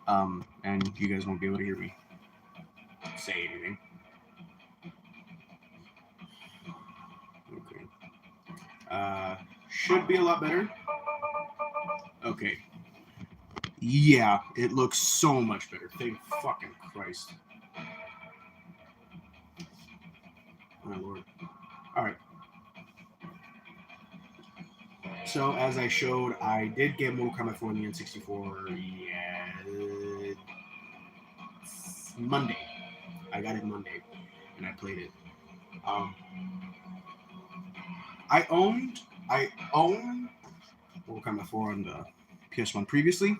and you guys won't be able to hear me say anything. Okay. Should be a lot better. Okay. Yeah, it looks so much better. Thank fucking Christ. My lord. Alright. So, as I showed, I did get Mortal Kombat 4 on the N64 Monday. I got it Monday, and I played it. I own Mortal Kombat 4 on the PS1 previously,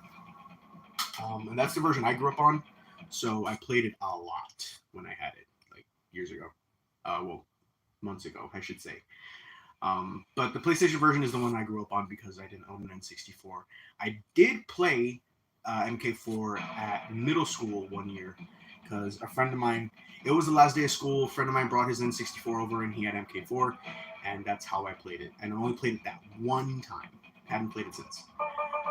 and that's the version I grew up on. So I played it a lot when I had it, like years ago. Well, months ago, I should say. But the PlayStation version is the one I grew up on because I didn't own an N64. I did play MK4 at middle school one year because a friend of mine, it was the last day of school, a friend of mine brought his N64 over and he had MK4, and that's how I played it. And I only played it that one time. Haven't played it since.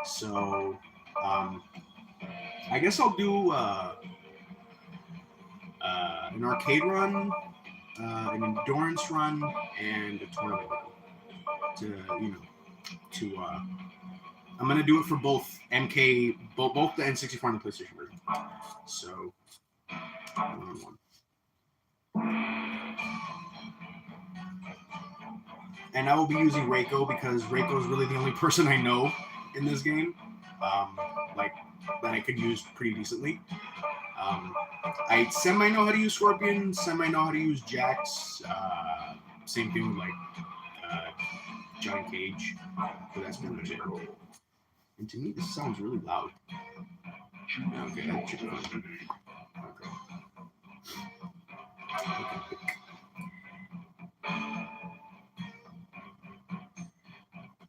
So, I guess I'll do an arcade run, an endurance run, and a tournament I'm gonna do it for both MK, both the N64 and the PlayStation version. So, one. And I will be using Reiko because Reiko is really the only person I know in this game, like that I could use pretty decently. I semi know how to use Scorpion, semi know how to use Jax. Same thing with like John Cage, but that's pretty much it. And to me, this sounds really loud. Okay, that should be fine.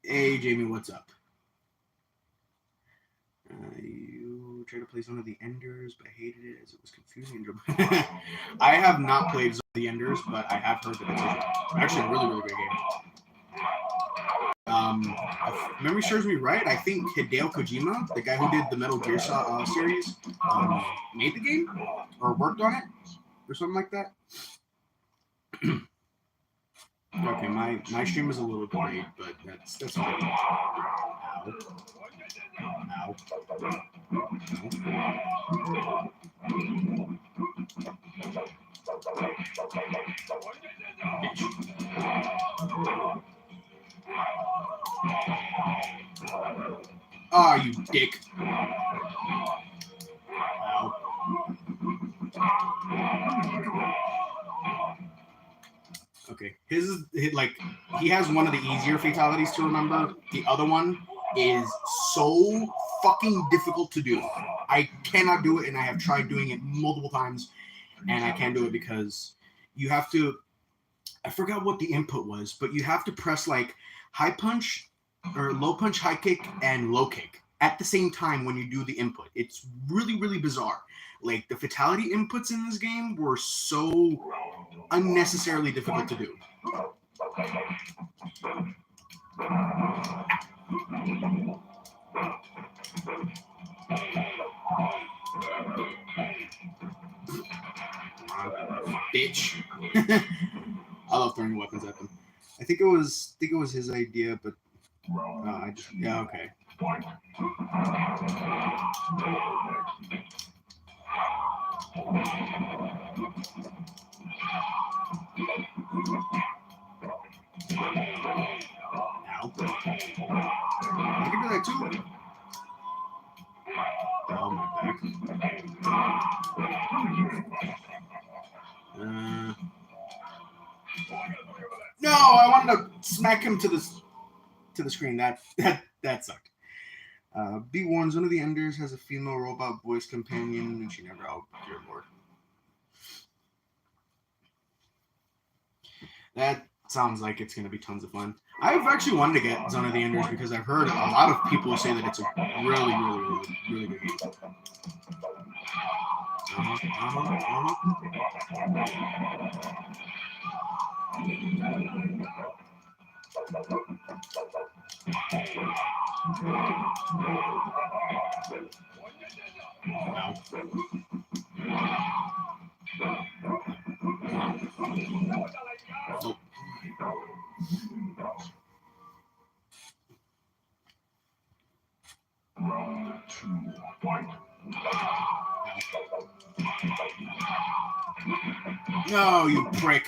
Hey, Jamie, what's up? You tried to play Zone of the Enders, but hated it as it was confusing. I have not played Zone of the Enders, but I have heard that it's actually a really, really good game. If memory serves me right, I think Hideo Kojima, the guy who did the Metal Gear series, made the game or worked on it or something like that. Okay, my stream is a little delayed, but that's fine. Ow. Ah, you dick. Ow. Okay, his like he has one of the easier fatalities to remember. The other one is so fucking difficult to do. I cannot do it, and I have tried doing it multiple times, and I can't do it because you have to. I forgot what the input was, but you have to press like high punch or low punch, high kick, and low kick at the same time when you do the input. It's really, really bizarre. Like the fatality inputs in this game were so unnecessarily difficult to do. Bitch. I love throwing weapons at them. I think it was his idea, but I just okay. Ow. I can do that too. Oh, my back. No, I wanted to smack him to the screen. That sucked. Be warned, one of the Enders has a female robot voice companion, and she never. Oh, dear lord. That sounds like it's going to be tons of fun. I've actually wanted to get Zone of the Enders because I've heard a lot of people say that it's a really, really, really, really good game. Ow. Nope. Round 2, fight. No, you prick.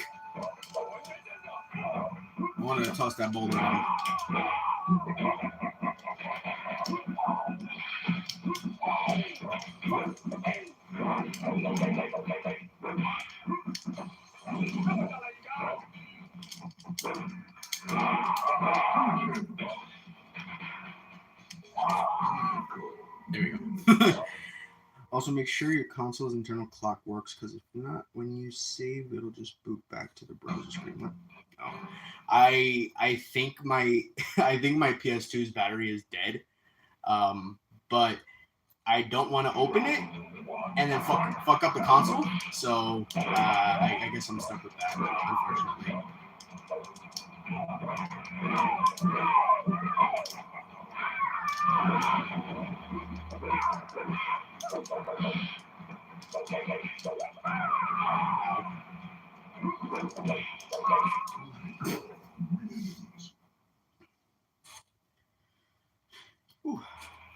I wanted to toss that boulder at him. There we go. Also, make sure your console's internal clock works, because if not, when you save, it'll just boot back to the browser screen. What? Oh. I think my my PS2's battery is dead, but I don't want to open it and then fuck up the console. So I guess I'm stuck with that, unfortunately.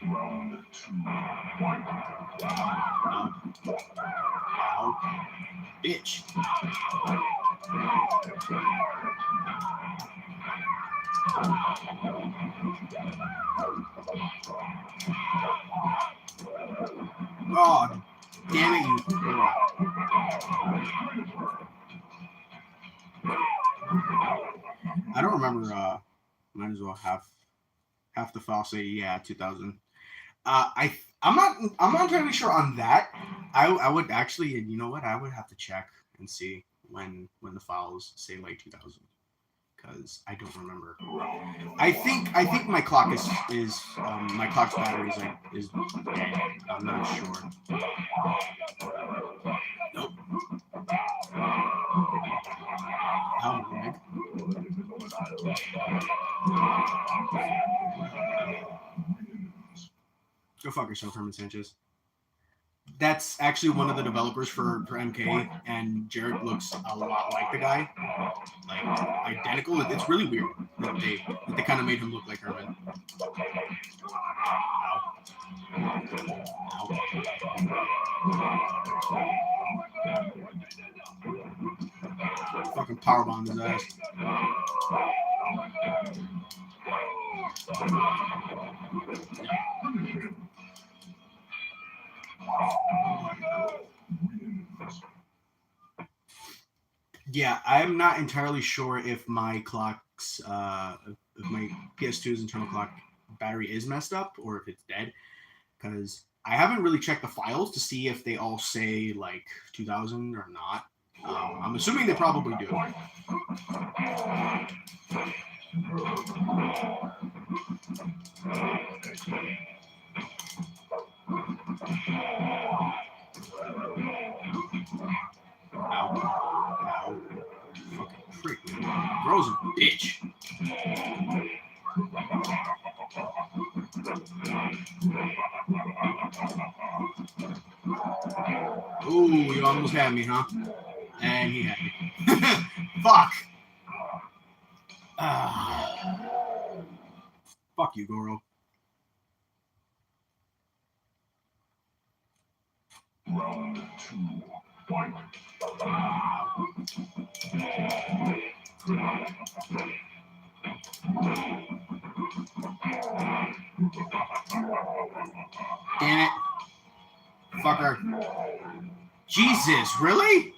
Round 2, fight. Ow. Bitch. Oh, damn it, you. I don't remember. Might as well half the file say yeah 2000. I'm not entirely sure on that. I would actually, you know what? I would have to check and see when the files say like 2000, because I don't remember. I think my clock is my clock's battery is dead. I'm not sure. Nope. How Meg? Go fuck yourself, Herman Sanchez. That's actually one of the developers for MK, and Jared looks a lot like the guy, like identical. It's really weird that they kind of made him look like Herman. Ow. Ow. Fucking powerbomb his ass. Yeah, I am not entirely sure if my clock's if my PS2's internal clock battery is messed up or if it's dead, because I haven't really checked the files to see if they all say like 2000 or not. I'm assuming they probably do. Ow. Ow. Fucking prick. Bro's a bitch. Ooh, you almost had me, huh? And he had me. Fuck. Fuck you, Goro. Round 2, fight. Damn it. Fucker. Jesus, really?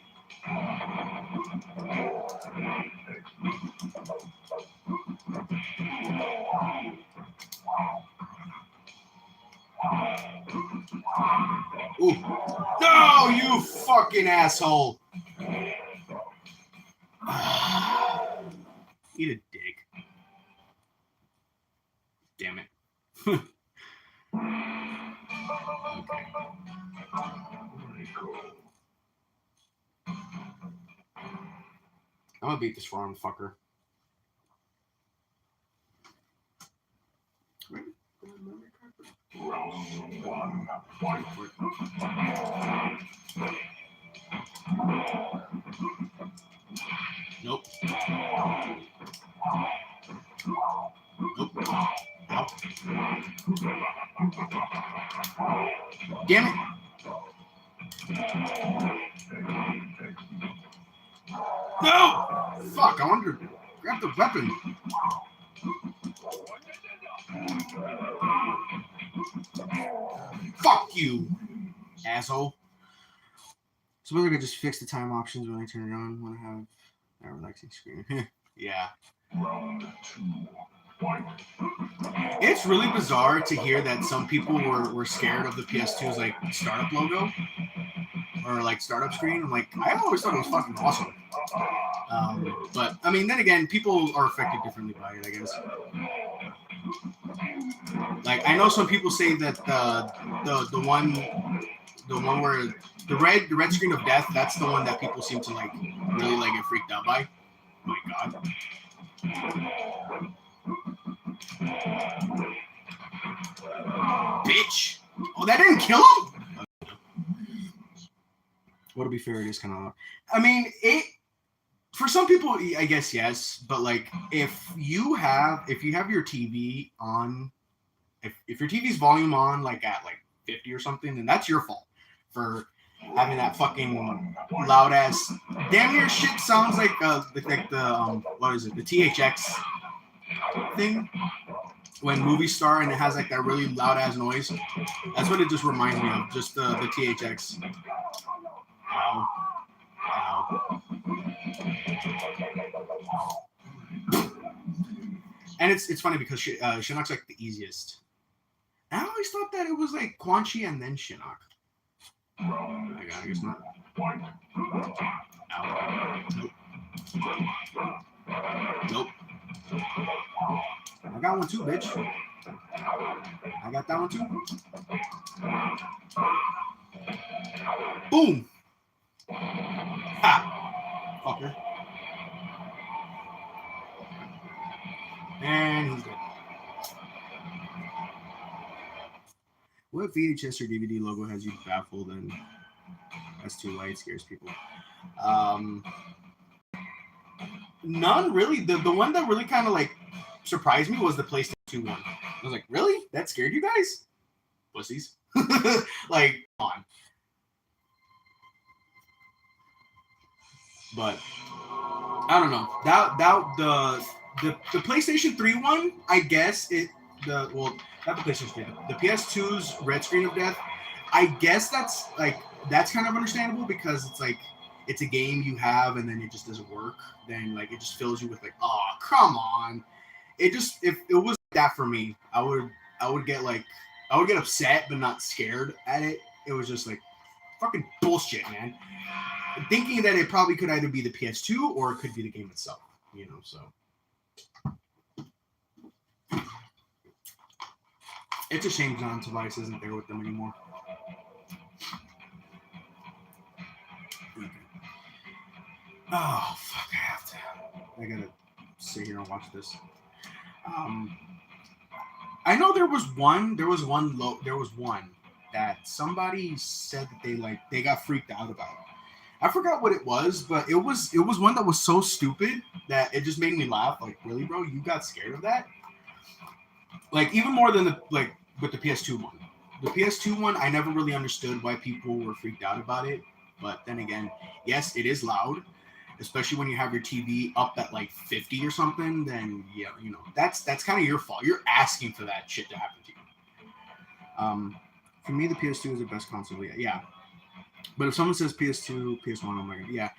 Ooh. No, you fucking asshole. Eat a dick. Damn it. Okay. I'm gonna beat this farm fucker. Round 1, fight. Nope. Nope. Ow. Damn it. No! Fuck, I wanted to grab the weapon. Fuck you, asshole. Suppose I could just fix the time options when I turn it on when I have that relaxing screen. Yeah. Round 2. Fight. It's really bizarre to hear that some people were scared of the PS2's like startup logo or like startup screen. I'm like, I always thought it was fucking awesome. But I mean, then again, people are affected differently by it, I guess. Like I know some people say that the one where the red screen of death, that's the one that people seem to like really like get freaked out by. Oh my god. Bitch! Oh, that didn't kill him? Well, to be fair, it is kind of loud. I mean, it for some people, I guess yes, but like if you have your TV on, if your TV's volume on like at like 50 or something, then that's your fault for having that fucking loud ass. Damn near shit sounds like the what is it? The THX thing when movies start and it has like that really loud ass noise. That's what it just reminds me of. Just the THX. Ow. Ow. And it's funny because Shinnok's like the easiest. I always thought that it was like Quan Chi and then Shinnok. I guess not. Ow. Nope. Nope. I got one too, bitch. I got that one too. Boom. Ha. Fucker. And he's dead. What VHS or DVD logo has you baffled and that's too light, scares people? None really. The one that really kind of like surprised me was the PlayStation 2 one. I was like, really? That scared you guys? Pussies. Like, come on. But I don't know. The PlayStation 3 one, I guess not the PlayStation 3, the PS2's red screen of death. I guess that's kind of understandable because it's like it's a game you have and then it just doesn't work. Then like it just fills you with like, oh come on. It just if it was that for me, I would get upset but not scared at it. It was just like fucking bullshit, man. Thinking that it probably could either be the PS2 or it could be the game itself, so it's a shame John Tobias isn't there with them anymore. Oh fuck! I gotta sit here and watch this. I know there was one that somebody said that they got freaked out about. I forgot what it was, but it was one that was so stupid that it just made me laugh. Like, really, bro? You got scared of that? Like, even more than with the PS2 one. The PS2 one, I never really understood why people were freaked out about it. But then again, yes, it is loud, especially when you have your TV up at like 50 or something. Then yeah, that's kind of your fault. You're asking for that shit to happen to you. For me, the PS2 is the best console. Yeah. But if someone says PS2, PS1, I'm like, yeah.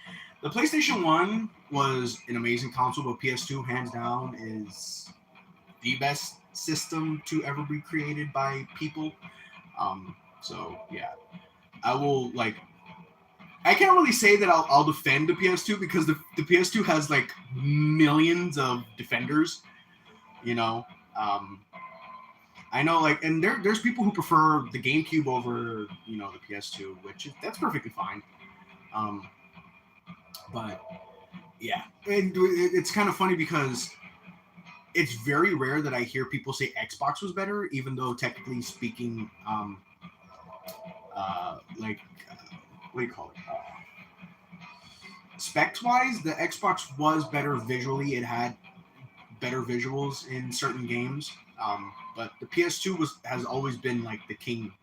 The PlayStation 1 was an amazing console, but PS2, hands down, is the best system to ever be created by people. So, yeah. I will, I can't really say that I'll defend the PS2 because the PS2 has, millions of defenders, I know, and there's people who prefer the GameCube over, the PS2, which that's perfectly fine. But yeah, and it's kind of funny because it's very rare that I hear people say Xbox was better, even though technically speaking, like what do you call it? Specs wise, the Xbox was better visually. It had better visuals in certain games. But the PS2 has always been like the king,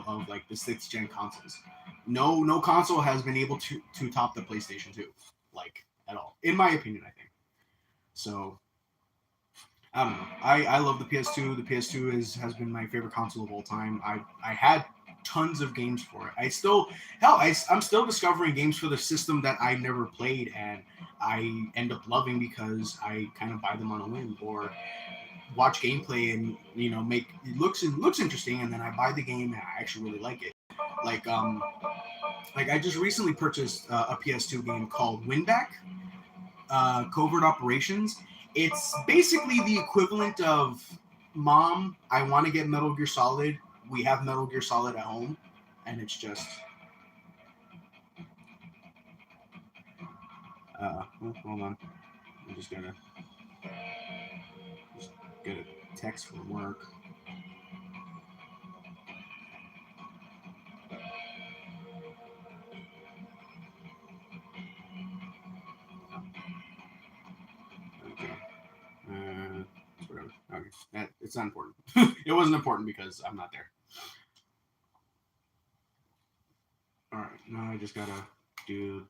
of like the 6th gen consoles. No console has been able to top the PlayStation 2, like at all, in my opinion. I think so. I don't know. I love the PS2. The PS2 has been my favorite console of all time. I had tons of games for it. I'm still discovering games for the system that I never played, and I end up loving because I kind of buy them on a whim or watch gameplay and make it looks interesting, and then I buy the game and I actually really like it. Like I just recently purchased a PS2 game called Winback, Covert Operations. It's basically the equivalent of Mom, I want to get Metal Gear Solid. We have Metal Gear Solid at home, and it's just. Hold on. I'm just gonna get a text from work. Whatever. Okay, it's not important. It wasn't important because I'm not there. All right, now I just gotta do.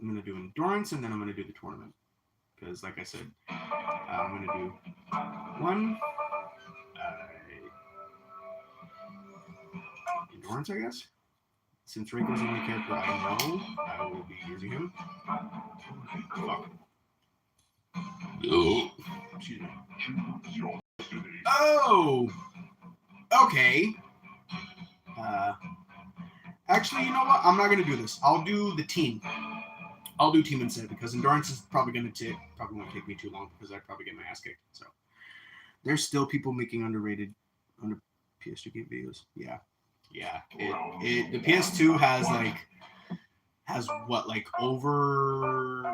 I'm gonna do endurance and then I'm gonna do the tournament because, like I said, I'm gonna do one endurance, I guess. Since Reiko's the only character I know, I will be using him. Fuck. Excuse me. Oh! Okay. Actually, you know what? I'm not going to do this. I'll do the team. I'll do team instead because endurance is probably won't take me too long because I'd probably get my ass kicked. So there's still people making under PS2 game videos. Yeah. The PS2 has over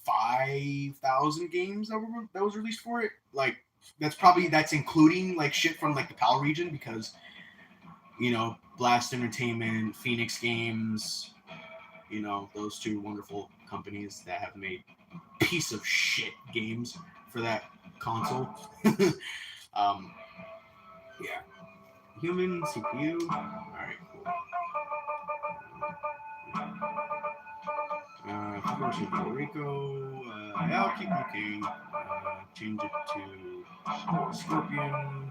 5,000 games that was released for it. Like that's including like shit from like the PAL region because Blast Entertainment, Phoenix Games, those two wonderful companies that have made piece of shit games for that console. Yeah. Human CPU. Alright, cool. Puerto Rico. I'll keep looking. Change it to Scorpion.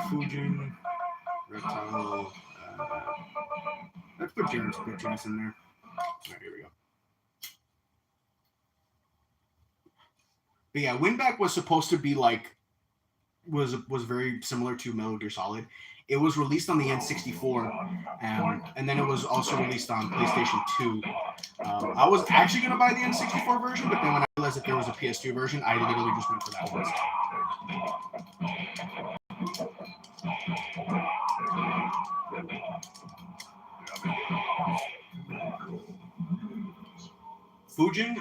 Fujin. Reptile. Let's put Jared's bitch in there. Alright, here we go. But yeah, Winback was supposed to be was very similar to Metal Gear Solid. It was released on the N64, and then it was also released on PlayStation 2. I was actually going to buy the N64 version, but then when I realized that there was a PS2 version, I literally just went for that one. Fujin,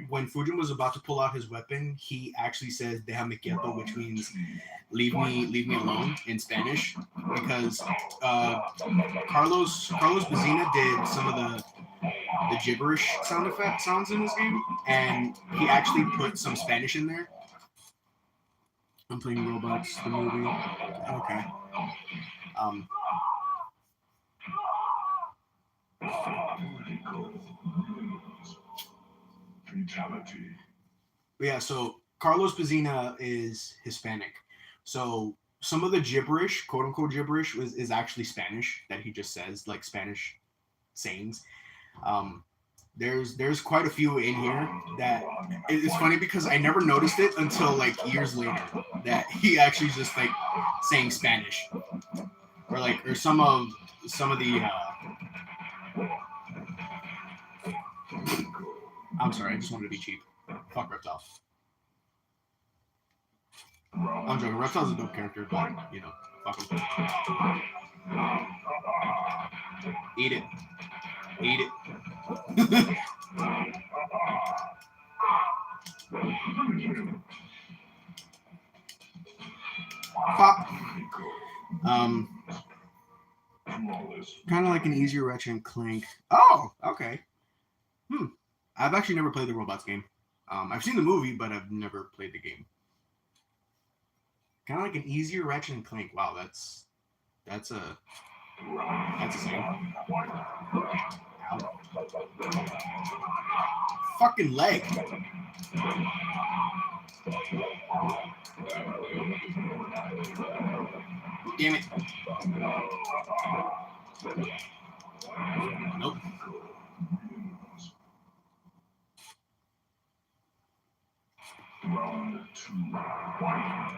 when Fujin was about to pull out his weapon, he actually says "Déjame quieto," which means "leave me alone" in Spanish, because Carlos Bazina did some of the gibberish sounds in this game, and he actually put some Spanish in there. I'm playing Robots, the movie. Okay. Fatality. Yeah, so Carlos Bazina is Hispanic. So some of the gibberish, quote unquote gibberish, is actually Spanish that he just says, like Spanish sayings. There's quite a few in here that it's funny because I never noticed it until like years later that he actually just like saying Spanish, or some of the. I'm sorry, I just wanted to be cheap. Fuck Reptile. I'm joking. Reptile's a dope character, but fuck him. Eat it. Pop. Flawless. Kind of like an easier Ratchet and Clank. Oh, okay. I've actually never played the Robots game. I've seen the movie, but I've never played the game. Kind of like an easier Ratchet and Clank. Wow, that's a thing. Ow. Fucking leg. Damn it. Nope. Round 2. Ow.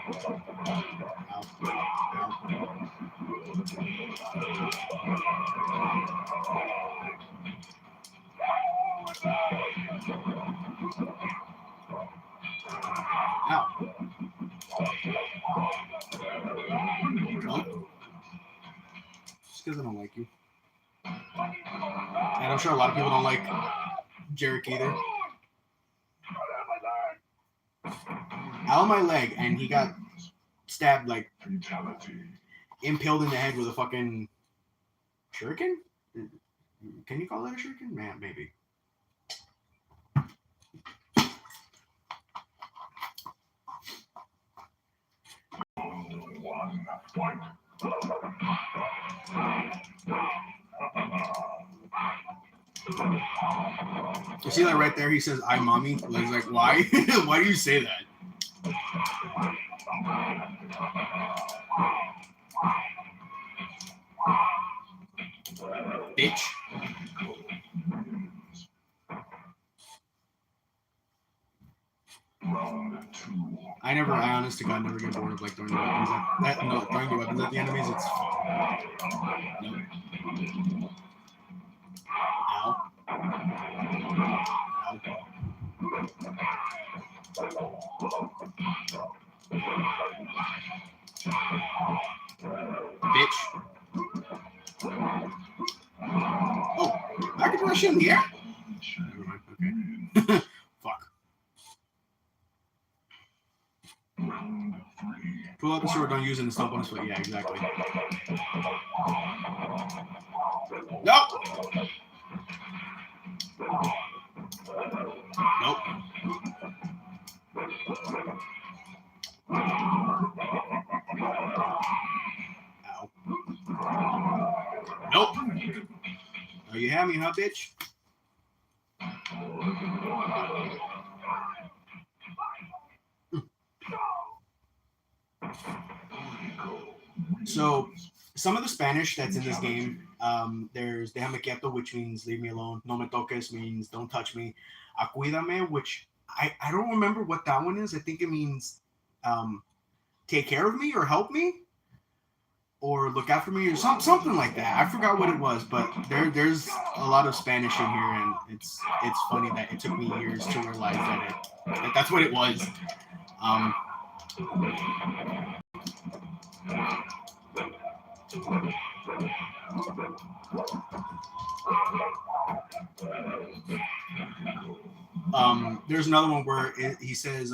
Nope. Just because I don't like you. And I'm sure a lot of people don't like Jarek either. Out of my leg, and he got stabbed, like, Fatality. impaled in the head with a fucking shuriken? Can you call that a shuriken? Man, maybe. Round 1. Fight. You see that right there? He says, "I mommy." He's like, why? Why do you say that? Bitch. Round 2. I honest to God, never get bored of like throwing the weapons throwing the weapons at the enemies. It's nope. Ow. Bitch. Oh, I can rush in the air? Never mind. Okay. Fuck. Round 3. Pull out the sword, don't use it, and stomp on his foot. Yeah, exactly. Nope. Nope. Ow. Nope. Oh, you have me, huh, bitch? So, some of the Spanish that's in this game, there's déjame quieto, which means leave me alone. No me toques means don't touch me. Acuídame, which I don't remember what that one is. I think it means take care of me or help me or look after me or something like that. I forgot what it was, but there's a lot of Spanish in here, and it's funny that it took me years to realize that that's what it was. There's another one where he says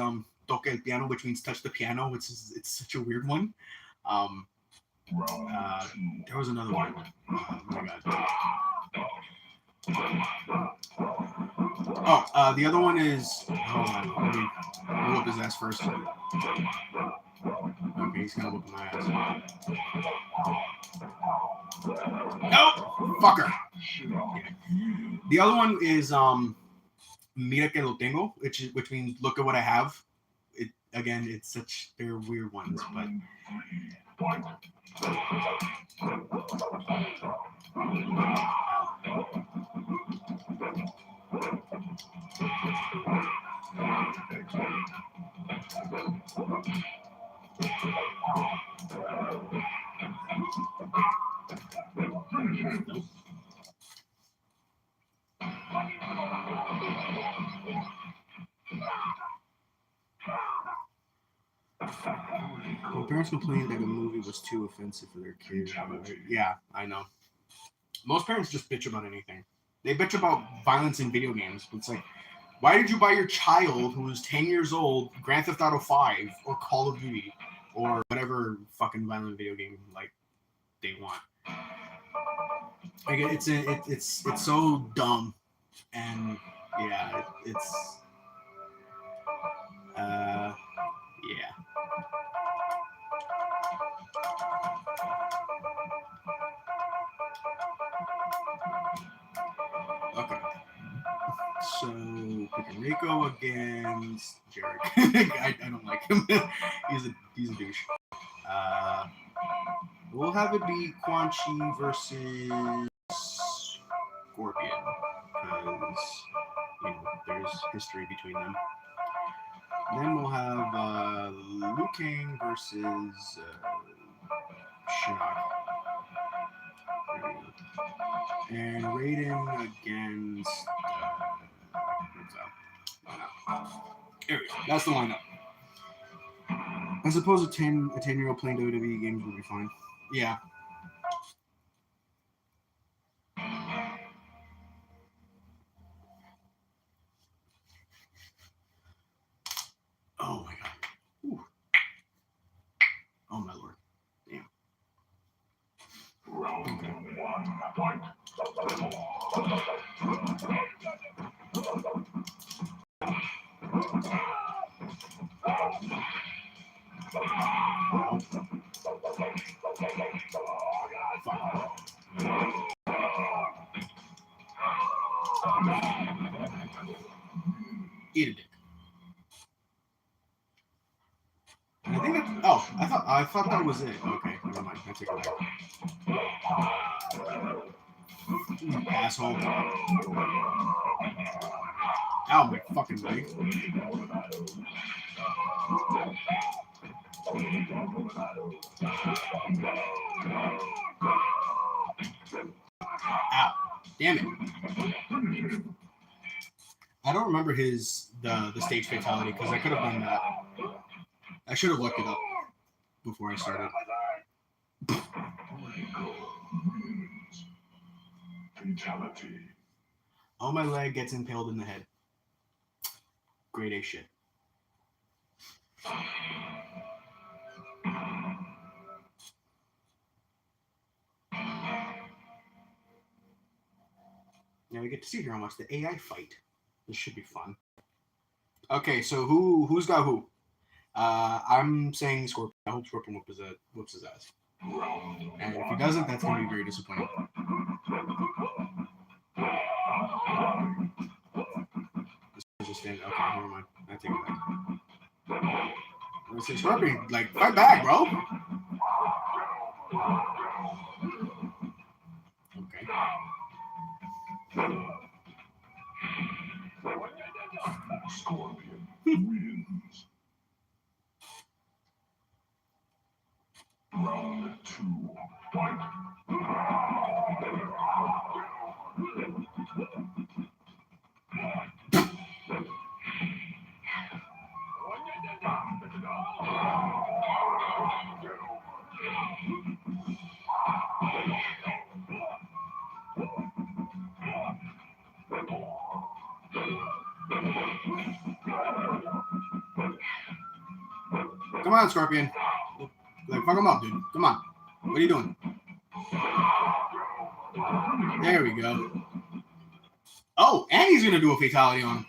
toque el piano, which means touch the piano, which is it's such a weird one. There was another one. Oh my god. The other one is hold on, let me whoop his ass first. Okay, he's kind of whooping my ass. Nope, fucker. Yeah. The other one is mira que lo tengo, which means look at what I have. Again, they're weird ones, but my parents complained that the movie was too offensive for their kids. Yeah, I know. Most parents just bitch about anything. They bitch about violence in video games. It's like, why did you buy your child who is 10 years old Grand Theft Auto 5 or Call of Duty? or whatever fucking violent video game like they want. Like it's so dumb, and yeah, it's yeah. Okay. So Puerto Rico against Jarek. I don't like him. he's a douche. We'll have it be Quan Chi versus Scorpion because there's history between them. Then we'll have Liu Kang versus Shinnok. And Raiden against what's up? There we go. That's the lineup. I suppose a 10-year-old playing WWE games would be fine. Yeah. Oh my god. Ooh. Oh my lord. Damn. Round 1, fight. Eat a dick. And I think that's, oh, I thought that was it. Okay, never mind. I take it back. You asshole. Ow, my fucking leg. Ow. Damn it. I don't remember the stage fatality because I could have done that. I should have looked it up before I started. Fatality. Oh, my leg gets impaled in the head. Grade A shit. Now we get to see here how much the AI fight. This should be fun. Okay, so who's got who? I'm saying Scorpion. I hope Scorpion whoops his ass. And if he doesn't, that's going to be very disappointing. Just stand. Okay, never mind. I take it back. I say Scorpion, like, fight back, bro. Okay. Scorpion wins. Round 2, fight. Come on, Scorpion. Like, fuck him up, dude. Come on. What are you doing? There we go. Oh, and he's going to do a fatality on him.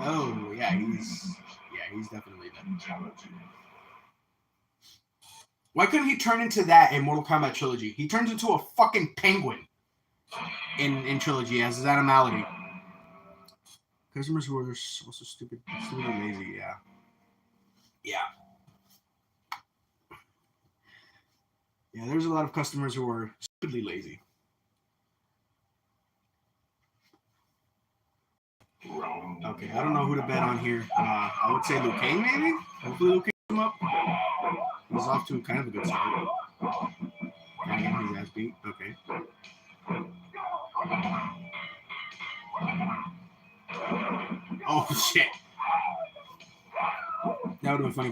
Oh, yeah, he's definitely dead. Why couldn't he turn into that in Mortal Kombat Trilogy? He turns into a fucking penguin in Trilogy as his animality. Customers who are also stupidly lazy, yeah. Yeah. Yeah, there's a lot of customers who are stupidly lazy. Okay, I don't know who to bet on here. I would say Liu Kang, maybe? Hopefully Liu Kang come up. He's off to kind of a good start. Kind of his ass beat. Okay. Oh, shit. That would have been funny.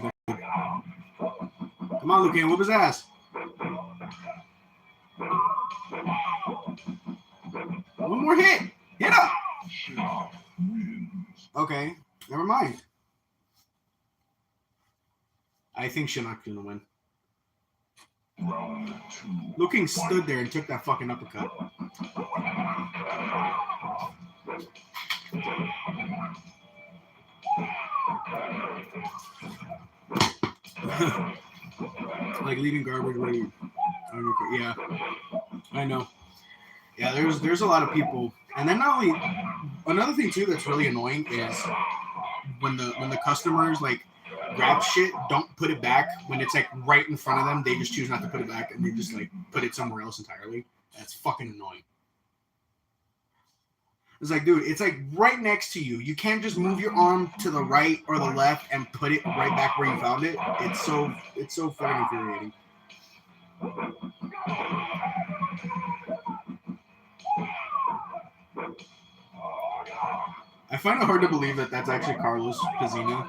Come on, Liu Kang, whoop his ass. One more hit. Hit up. Okay, never mind. I think Shinnok's gonna win. Round 2. Liu King stood there and took that fucking uppercut. Like leaving garbage where you. Yeah, I know. Yeah, there's a lot of people, and then not only another thing too that's really annoying is when the customers like grab shit, don't put it back when it's like right in front of them. They just choose not to put it back and they just like put it somewhere else entirely. That's fucking annoying. It's like, dude, it's like right next to you. You can't just move your arm to the right or the left and put it right back where you found it. It's so fucking infuriating. I find it hard to believe that that's actually Carlos Pazina.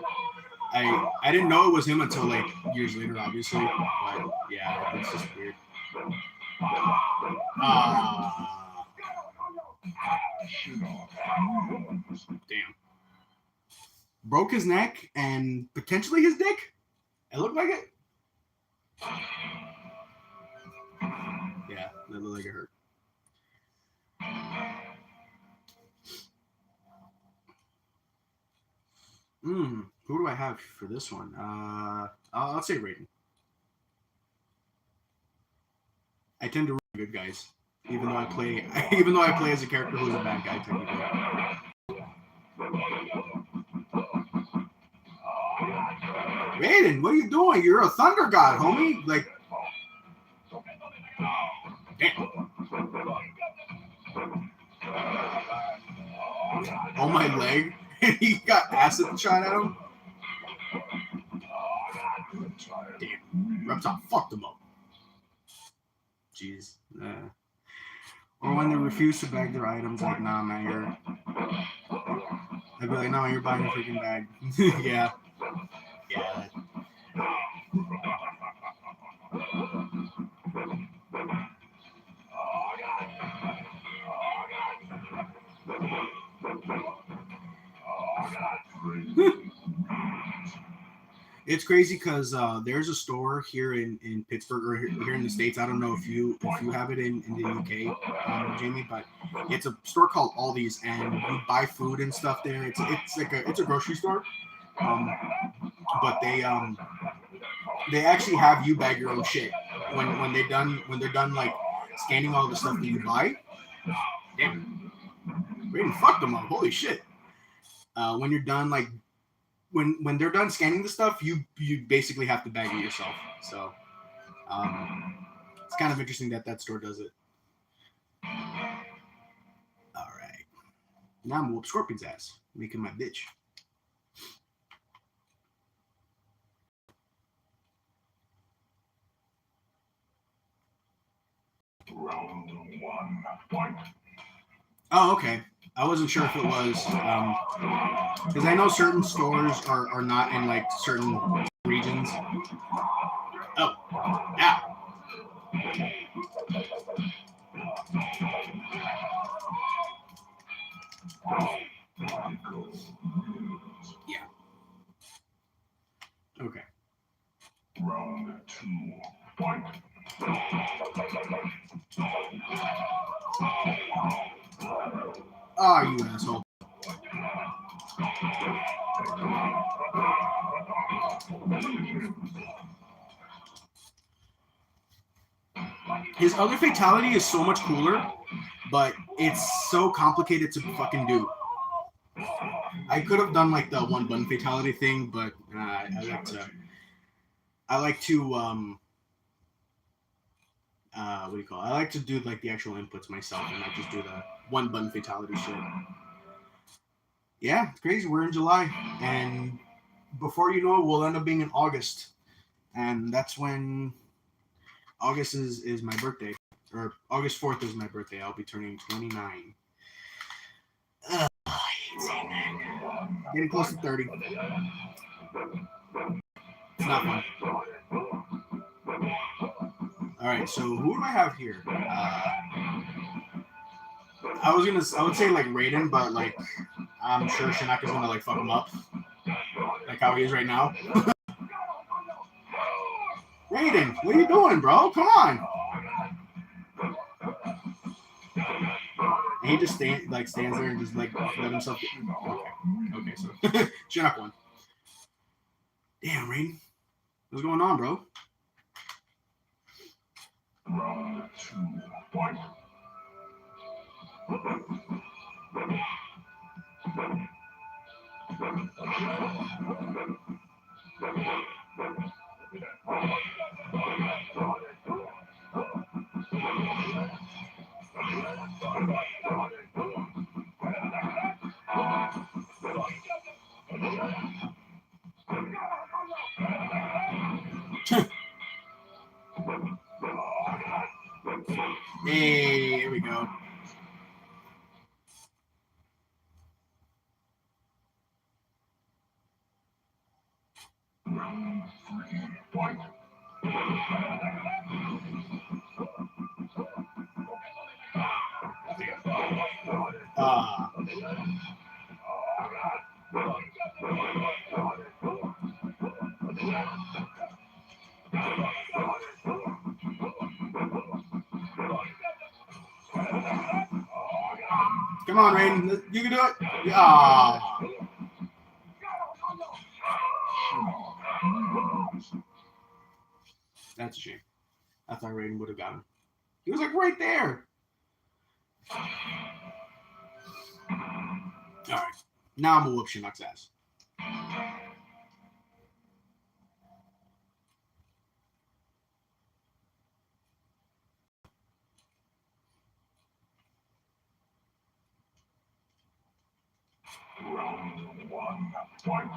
I didn't know it was him until like years later, obviously. But yeah, it's just weird. Damn. Broke his neck and potentially his dick? It looked like it. Yeah, that looked like it hurt. Who do I have for this one? I'll say Raiden. I tend to root for good guys, even though I play as a character who's a bad guy technically. Raiden, what are you doing? You're a thunder god, homie. Like, damn. Oh, my leg. And he got acid shot at him. Damn. Reptile fucked him up. Jeez. Or when they refuse to bag their items, like, nah, man, you're. I'd be like, no, you're buying a freaking bag. Yeah. Yeah. It's crazy because there's a store here in Pittsburgh or here in the States. I don't know if you have it in the UK, Jamie, but it's a store called Aldi's, and you buy food and stuff there. It's like it's a grocery store, but they actually have you bag your own shit when they're done like scanning all the stuff that you buy. Damn, Raiden fucked them up. Holy shit! When you're done like. When they're done scanning the stuff, you basically have to bag it yourself. So it's kind of interesting that store does it. All right, now I'm gonna whoop Scorpion's ass, make him my bitch. Round 1. Fight. Oh, okay. I wasn't sure if it was because I know certain stores are not in like certain regions. Oh, ow. Yeah. Okay. Round 2. Fight. Oh, you asshole. His other fatality is so much cooler, but it's so complicated to fucking do. I could have done like the one button fatality thing, but I like to what do you call it? I like to do like the actual inputs myself and not just do the one button fatality shit. Yeah, it's crazy. We're in July, and before you know it, we'll end up being in August, and that's when August is my birthday, or August 4th is my birthday. I'll be turning 29. I hate saying that. Getting close to 30. It's not fun. All right, so who do I have here? I would say like Raiden, but like I'm sure Shinaka's gonna like fuck him up, like how he is right now. Raiden, what are you doing, bro? Come on. And he just stands there and just like let himself get. Okay, so Shinnok won. Damn, Raiden, what's going on, bro? Round 2, fight. Hey, here we go. Round 3, fight. Come on, Raiden, you can do it. Ah. That's a shame. I thought Raiden would have got him. He was like right there. All right, now I'm gonna whoop Shinnok's ass. Round 1, fight.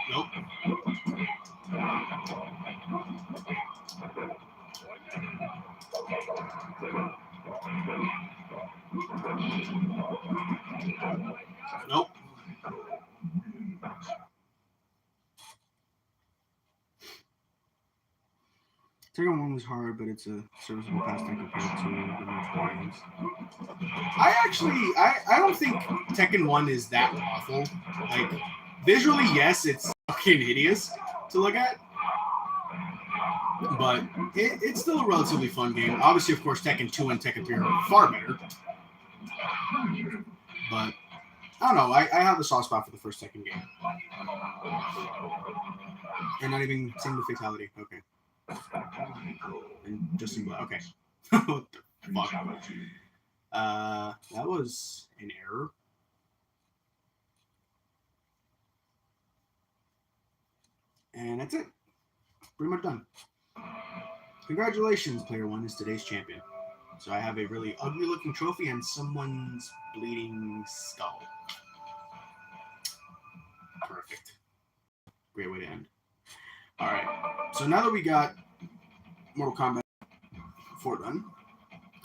Nope. Nope. Tekken 1 was hard, but it's a serviceable pastime compared to the multiple games. I don't think Tekken 1 is that awful. Like, visually, yes, it's fucking hideous to look at. But it's still a relatively fun game. Obviously, of course, Tekken 2 and Tekken 3 are far better. But, I don't know. I have a soft spot for the first Tekken game. And not even seeing the fatality. Okay. And just in black. Okay. What the fuck? That was an error. And that's it. Pretty much done. Congratulations, player 1 is today's champion. So I have a really ugly looking trophy and someone's bleeding skull. Perfect. Great way to end. Alright, so now that we got Mortal Kombat 4 done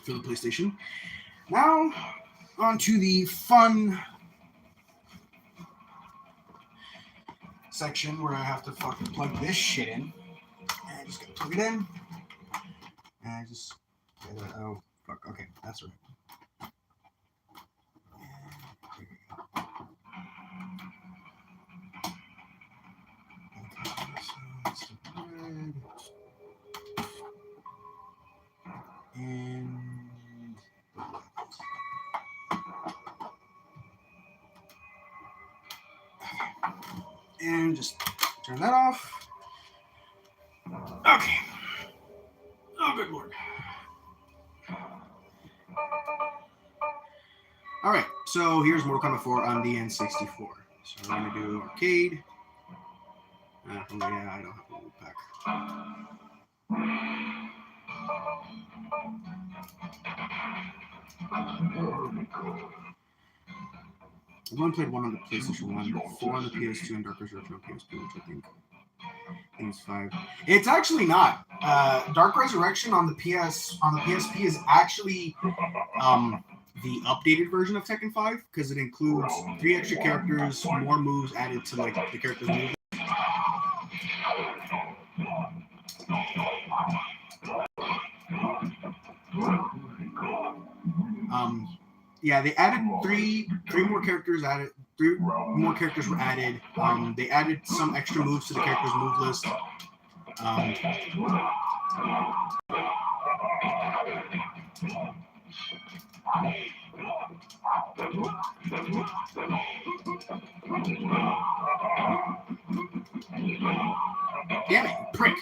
for the PlayStation, now on to the fun section where I have to fucking plug this shit in. And I just gotta plug it in. And I just, oh, fuck, okay, that's right. And just turn that off. Okay. Oh, good lord. All right, so here's Mortal Kombat 4 on the N64. So I'm going to do arcade. Yeah, I don't have a loot pack. I've only played 1 on the PlayStation 1, 4 on the PS2, and Dark Resurrection on PSP, which I think is 5. It's actually not. Dark Resurrection on the PSP is actually the updated version of Tekken 5 because it includes 3 extra characters, more moves added to like the characters' moves. Yeah, they added three more characters. Three more characters were added. They added some extra moves to the characters' move list. Damn it, prick!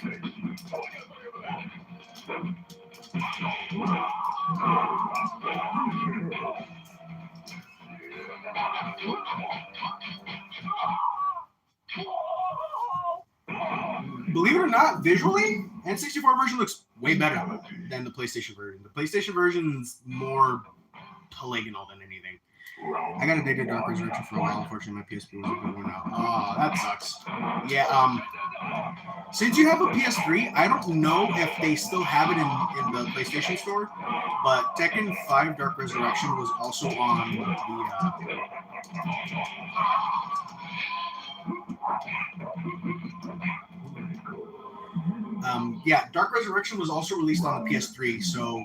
Believe it or not, visually, N64 version looks way better than the PlayStation version. The PlayStation version is more polygonal than anything. I got addicted to Dark Resurrection for a while. Unfortunately, my PSP was a bit worn out. Oh, that sucks. Yeah, since you have a PS3, I don't know if they still have it in the PlayStation Store, but Tekken 5 Dark Resurrection was also on the... yeah, Dark Resurrection was also released on the PS3, so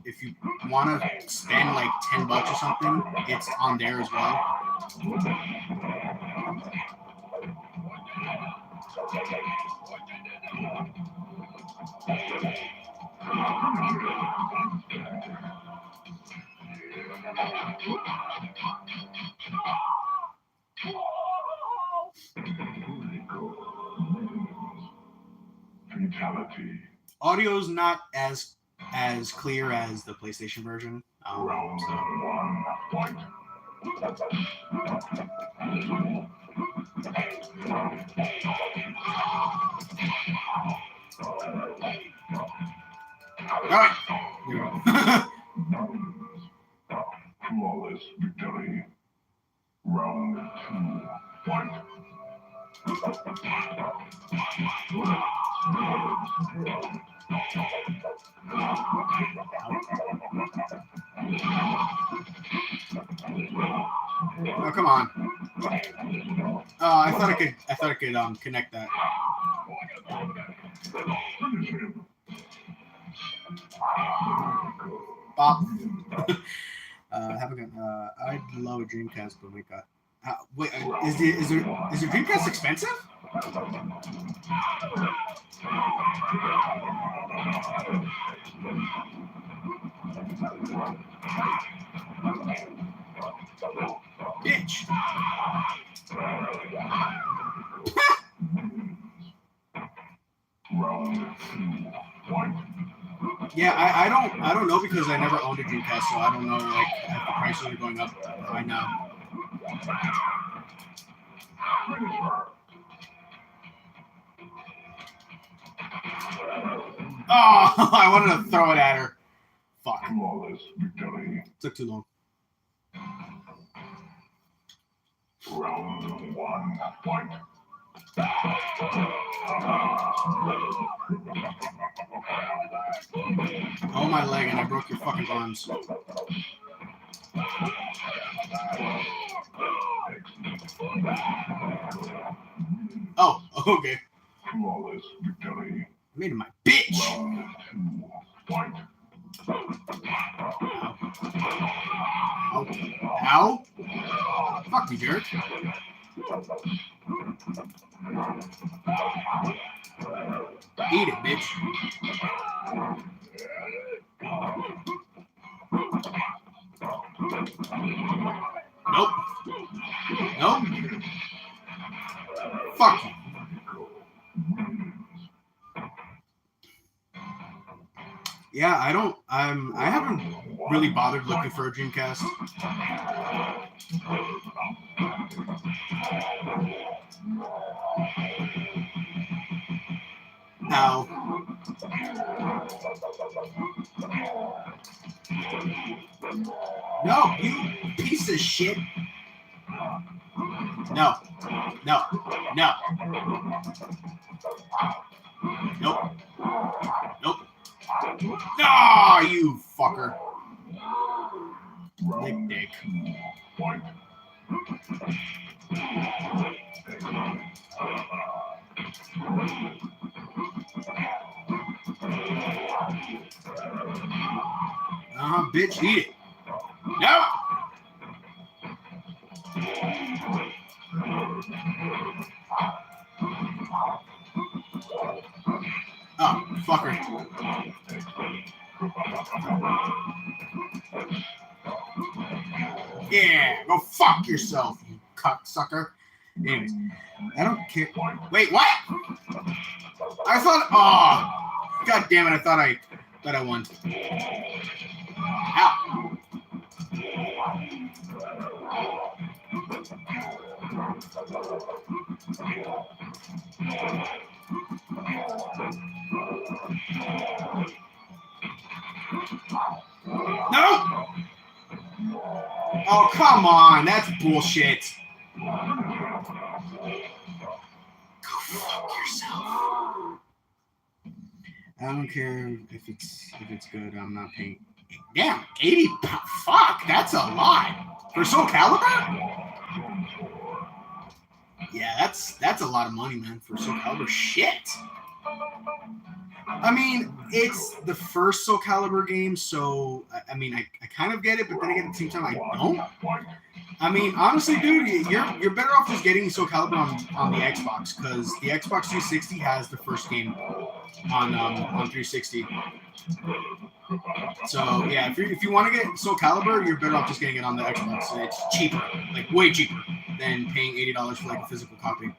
if you want to spend like $10 or something, it's on there as well. Fatality. Audio's not as clear as the PlayStation version. Round 1 point. Alright. Flawless victory. Round 2 point. Oh, come on. Oh, I thought I could connect that. Bob. I'd love a Dreamcast, but my God. Wait, is your Dreamcast expensive? Bitch. Yeah, I don't know because I never owned a Dreamcast, so I don't know like if the prices are going up right now. Oh, I wanted to throw it at her. Fuck. Took too long. Round 1 point. Oh, my leg, and I broke your fucking arms. Oh, okay. Flawless victory. I made him my bitch. Round 2 point. Ow. Ow. Fuck me, jerk. Eat it, bitch. Nope. Nope. Fuck you. Yeah, I haven't really bothered looking for a Dreamcast. Ow. No, you piece of shit. No. No. No. Nope. Nope. Ah, oh, you fucker. Lick dick. Bitch, eat it. No! Oh, fucker. Yeah, go fuck yourself, you cocksucker. Anyways, I don't care. Wait, what? I thought. Oh, god damn it! I thought I won. Ow. No! Oh, come on. That's bullshit. Go fuck yourself. I don't care if it's good. I'm not paying. Damn, 80. Fuck, that's a lot for Soul Calibur. Yeah, that's a lot of money, man, for Soul Calibur. Shit. I mean, it's the first Soul Calibur game, so I mean, I kind of get it, but then again, at the same time, I don't. I mean, honestly, dude, you're better off just getting Soul Calibur on the Xbox, because the Xbox 360 has the first game on 360. So yeah, if you want to get Soul Calibur, you're better off just getting it on the Xbox. It's cheaper, like way cheaper than paying $80 for like a physical copy.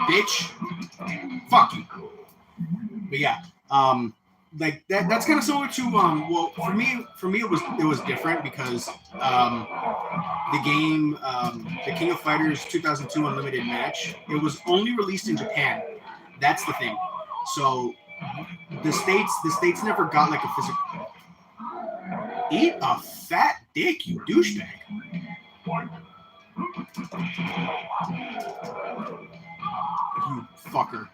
Bitch, fuck you. But yeah, like that's kind of similar to well, for me it was different because the game the King of Fighters 2002 Unlimited Match, it was only released in Japan. That's the thing. So the states never got like a physical. Eat a fat dick, you douchebag. You fucker.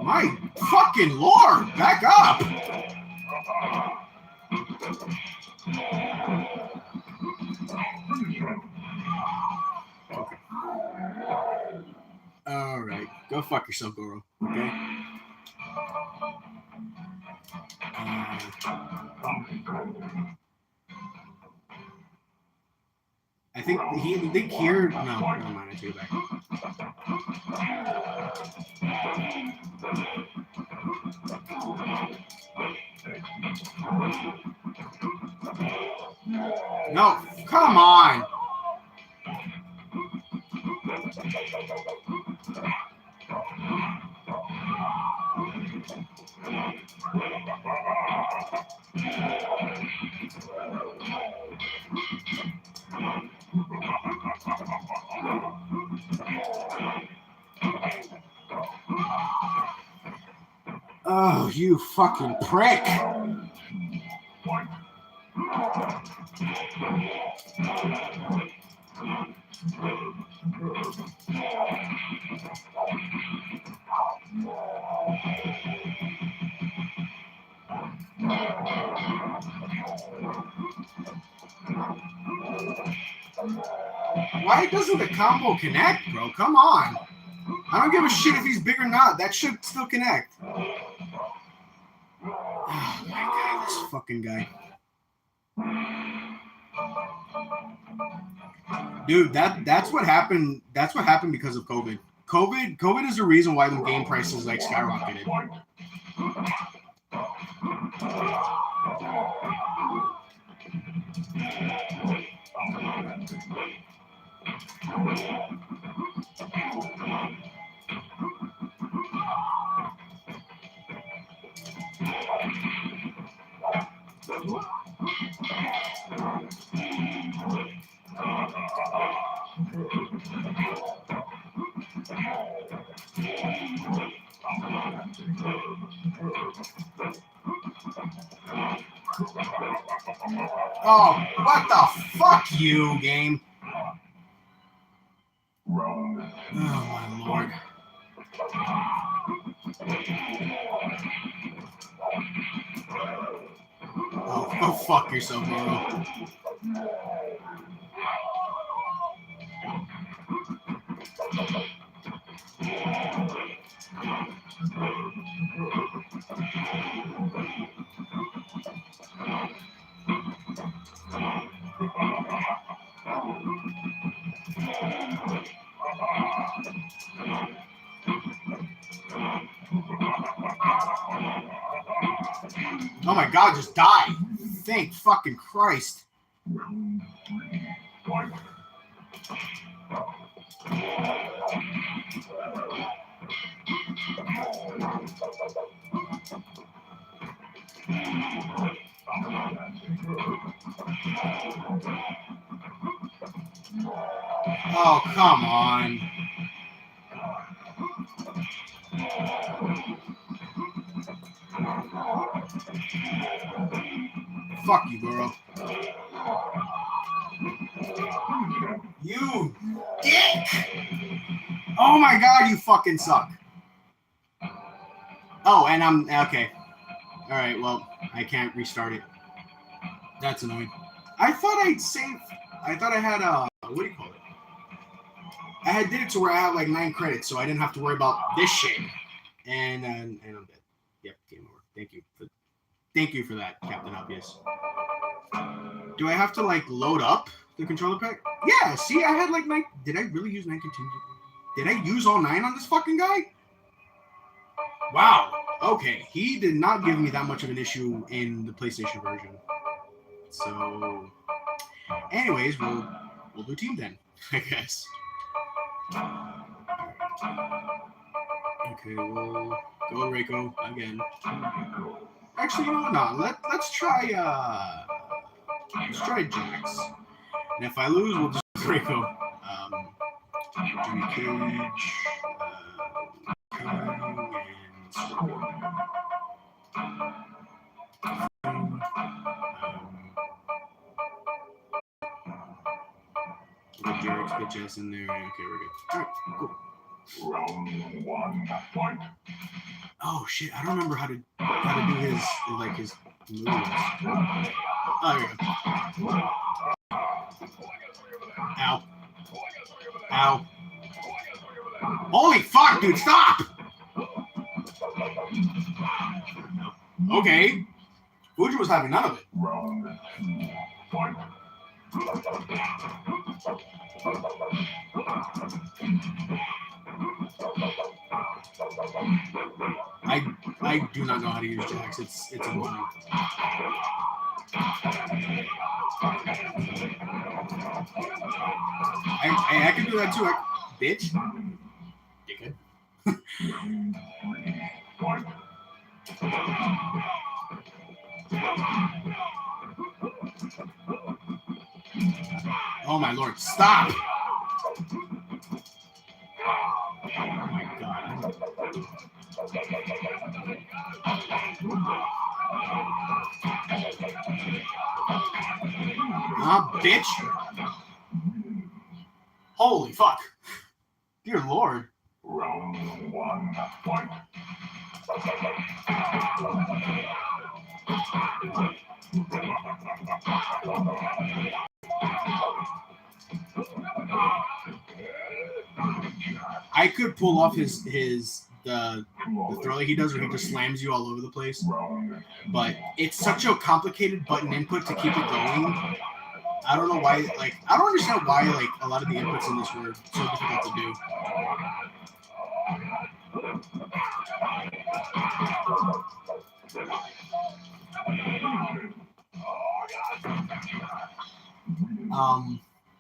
My fucking lord, back up. Okay. All right, go fuck yourself, Goro. Okay. I think here. No, never mind. I take it back. No, come on. Oh, you fucking prick. Why doesn't the combo connect, bro? Come on. I don't give a shit if he's big or not. That should still connect. Oh my god, this fucking guy. Dude, that's what happened. That's what happened because of COVID. COVID is the reason why the game prices like skyrocketed. Oh, what the fuck, you game? Oh my lord. Oh, go fuck yourself, bro. Oh my god, just die. Thank fucking Christ. Round 3, fight. Oh, come on. Fuck you, bro. You dick! Oh my god, you fucking suck. Oh, and I'm... Okay. Alright, well, I can't restart it. That's annoying. I thought I'd saved... I thought I had what do you call it? I had did it to where I have like 9 credits, so I didn't have to worry about this shit. And I'm dead. Yep, game over. Thank you for that, Captain Obvious. Do I have to like load up the controller pack? Yeah, see, I had like 9. Did I really use 9 contingent? Did I use all 9 on this fucking guy? Wow. Okay, he did not give me that much of an issue in the PlayStation version. So, anyways, we'll do team then, I guess. Okay, we'll go Reiko again. Actually, you know what? No, let's try Jax. And if I lose, we'll just Reiko. Johnny Cage, get Jarek's bitch ass in there. Okay, we're good. Alright, cool. Round 1, fight. Oh shit, I don't remember how to do his moves. Oh, here we go. Ow. Ow. Holy fuck, dude, stop! Okay. Fuji was having none of it. Round 2, fight. I do not know how to use Jax. It's annoying. I can do that too, bitch. Dickhead. Fight. Oh my lord, stop! Oh my god. Ah, bitch! Holy fuck! Dear lord. Round 1, fight. I could pull off the throw that he does where he just slams you all over the place. But it's such a complicated button input to keep it going. I don't know why, like, I don't understand why, like, a lot of the inputs in this were so difficult to do.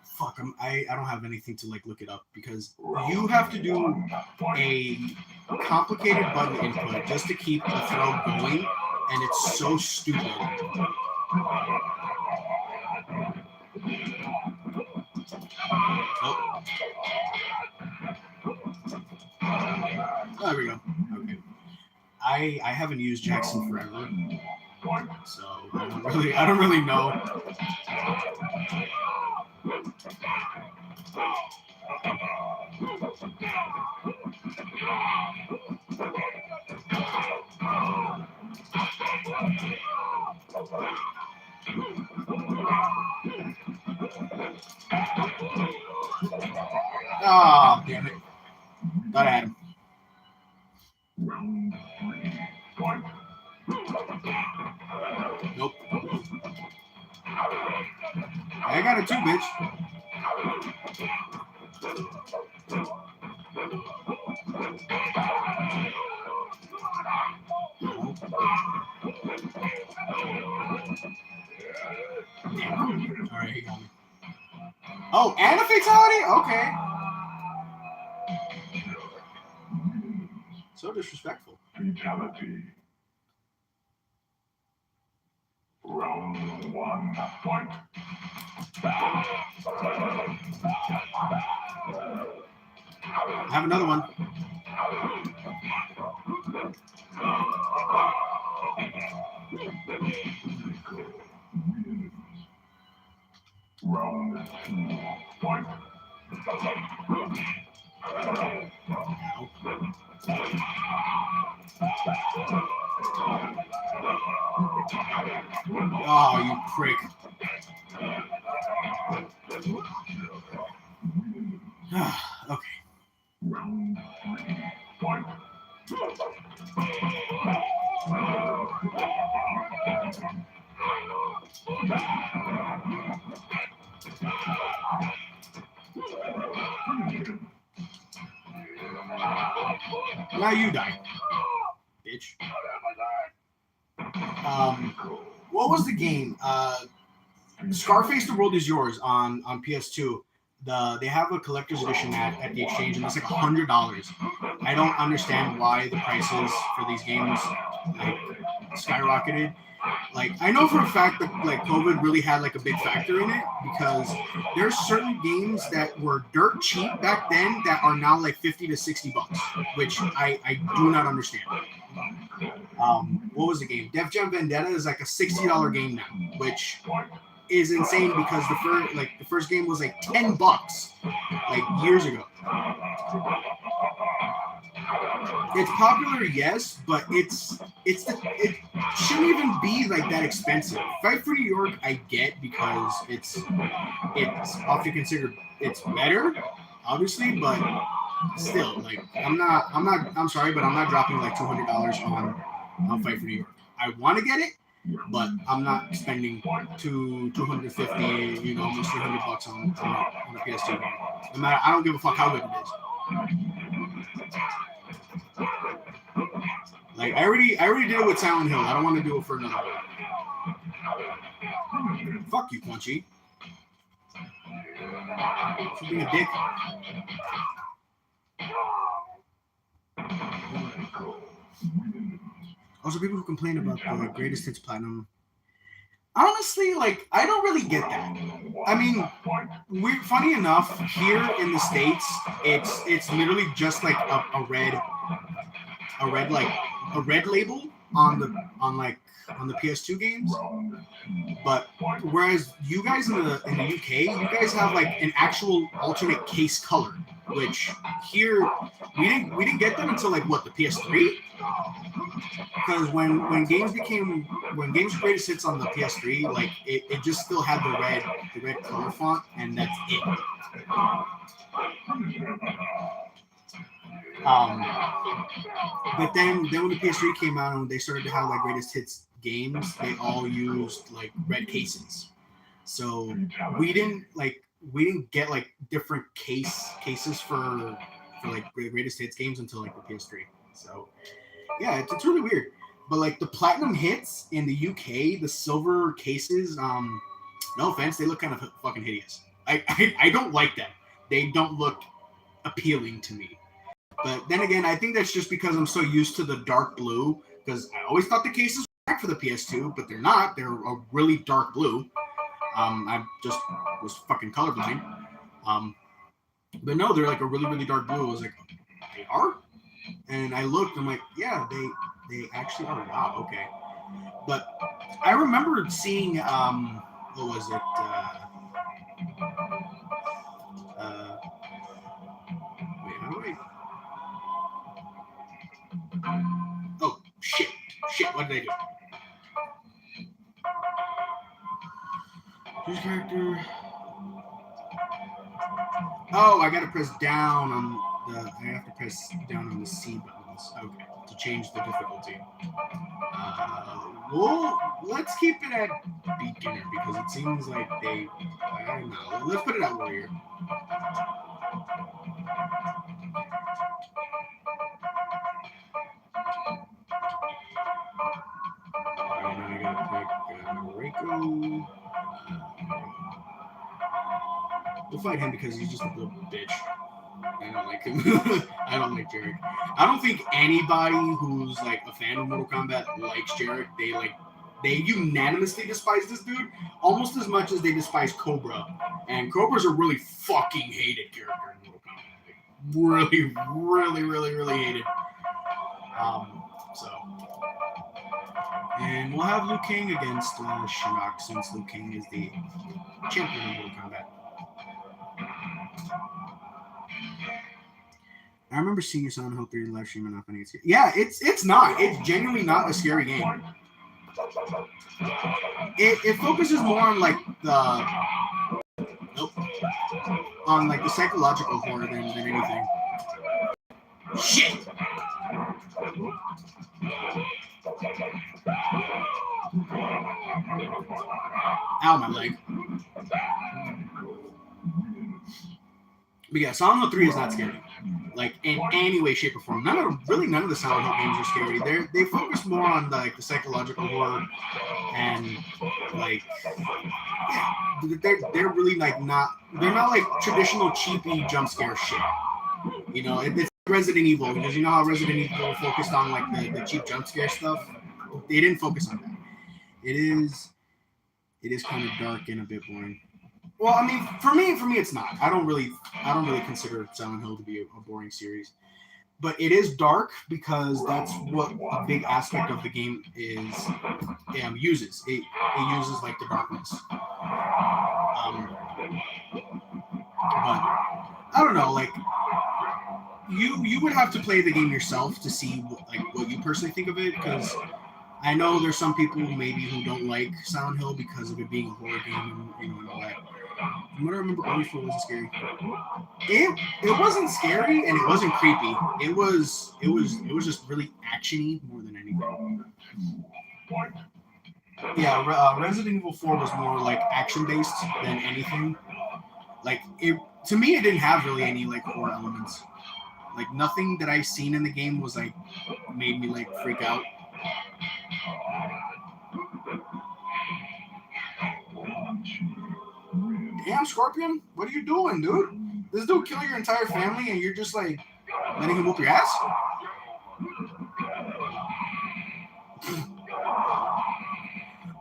Fuck, I don't have anything to, like, look it up because you have to do a complicated button input just to keep the throw going, and it's so stupid. Oh. Oh, there we go. Okay. I haven't used Jackson forever, so I don't really know. Oh, damn it. Thought I had him. Round Fight. Nope. I got it too, bitch. Damn. Alright, he got me. Oh, and a fatality? Okay. So disrespectful. Fatality. Round 1. Fight. I have another one. Round 2. Fight. Oh, you prick. Okay. Round 3. Fight. Now you die, bitch. What was the game? Scarface: The World Is Yours on PS2. They have a collector's edition at the exchange, and it's like $100. I don't understand why the prices for these games like skyrocketed. Like, I know for a fact that like COVID really had like a big factor in it, because there's certain games that were dirt cheap back then that are now like $50 to $60, which I do not understand. What was the game? Def Jam Vendetta is like a $60 game now, which is insane because the first game was like $10 like years ago. It's popular, yes, but it shouldn't even be like that expensive. Fight for New York, I get, because it's often considered it's better, obviously, but still, like I'm sorry, but I'm not dropping like $200 on Fight for New York. I want to get it, but I'm not spending $250, almost $300 on a PS2 game. No matter, I don't give a fuck how good it is. Like, I already did it with Silent Hill. I don't want to do it for another one. Fuck you, Punchy. For being a dick. Also, people who complain about the greatest hits platinum. Honestly, like, I don't really get that. I mean, funny enough, here in the States, it's literally just like a red label on the PS2 games. But whereas you guys in the UK, you guys have like an actual alternate case color, which here we didn't get them until like what, the PS3? Because when games were greatest hits on the PS3, like it just still had the red color font, and that's it. But then when the PS3 came out and they started to have like greatest hits games, they all used like red cases. So we didn't get like different cases for like greatest hits games until like the PS3. So yeah, it's really weird. But like the platinum hits in the UK, the silver cases, no offense, they look kind of fucking hideous. I don't like them. They don't look appealing to me. But then again, I think that's just because I'm so used to the dark blue, because I always thought the cases were black for the PS2, but they're not. They're a really dark blue. I just was fucking colorblind. But no, they're like a really, really dark blue. I was like, they are? And I looked, I'm like, yeah, they actually are. Wow, okay. But I remember seeing, what was it? Wait, how do I? Oh, shit, what did I do? Choose character. Oh, I gotta press down on I have to press down on the C buttons. Okay. to change the difficulty. Well, let's keep it at beginner because it seems like I don't know. Let's put it at warrior. Alright, now I gotta pick Reiko. We'll fight him because he's just a little bitch. I don't like him. I don't like Jarek. I don't think anybody who's like a fan of Mortal Kombat likes Jarek. They unanimously despise this dude almost as much as they despise Cobra. And Cobra's a really fucking hated character in Mortal Kombat. Really, really, really, really hated. And we'll have Liu Kang against Shinnok since Liu Kang is the champion of Mortal Kombat. I remember seeing your Silent Hill 3 live stream and not finding it scary. Yeah, it's not. It's genuinely not a scary game. It focuses more on like the psychological horror than anything. Shit. Ow, my leg. But yeah, Silent Hill 3 is not scary. Like in any way, shape, or form. None of the Silent Hill games are scary. They focus more on like the psychological horror and like they're really like they're not like traditional cheapy jump scare shit. You know, it's Resident Evil because you know how Resident Evil focused on like the cheap jump scare stuff. They didn't focus on that. It is kind of dark and a bit boring. Well, I mean, for me, it's not. I don't really consider Silent Hill to be a boring series, but it is dark because that's what a big aspect of the game uses. It uses like the darkness. But I don't know, like you would have to play the game yourself to see what you personally think of it because. I know there's some people maybe who don't like Silent Hill because of it being a horror game and all that. From what I remember, RE4 wasn't scary. It wasn't scary and it wasn't creepy. It was just really actiony more than anything. Yeah, Resident Evil 4 was more like action based than anything. Like to me, it didn't have really any like horror elements. Like nothing that I seen in the game was like made me like freak out. Damn, Scorpion, what are you doing, dude? This dude killed your entire family and you're just like letting him whoop your ass?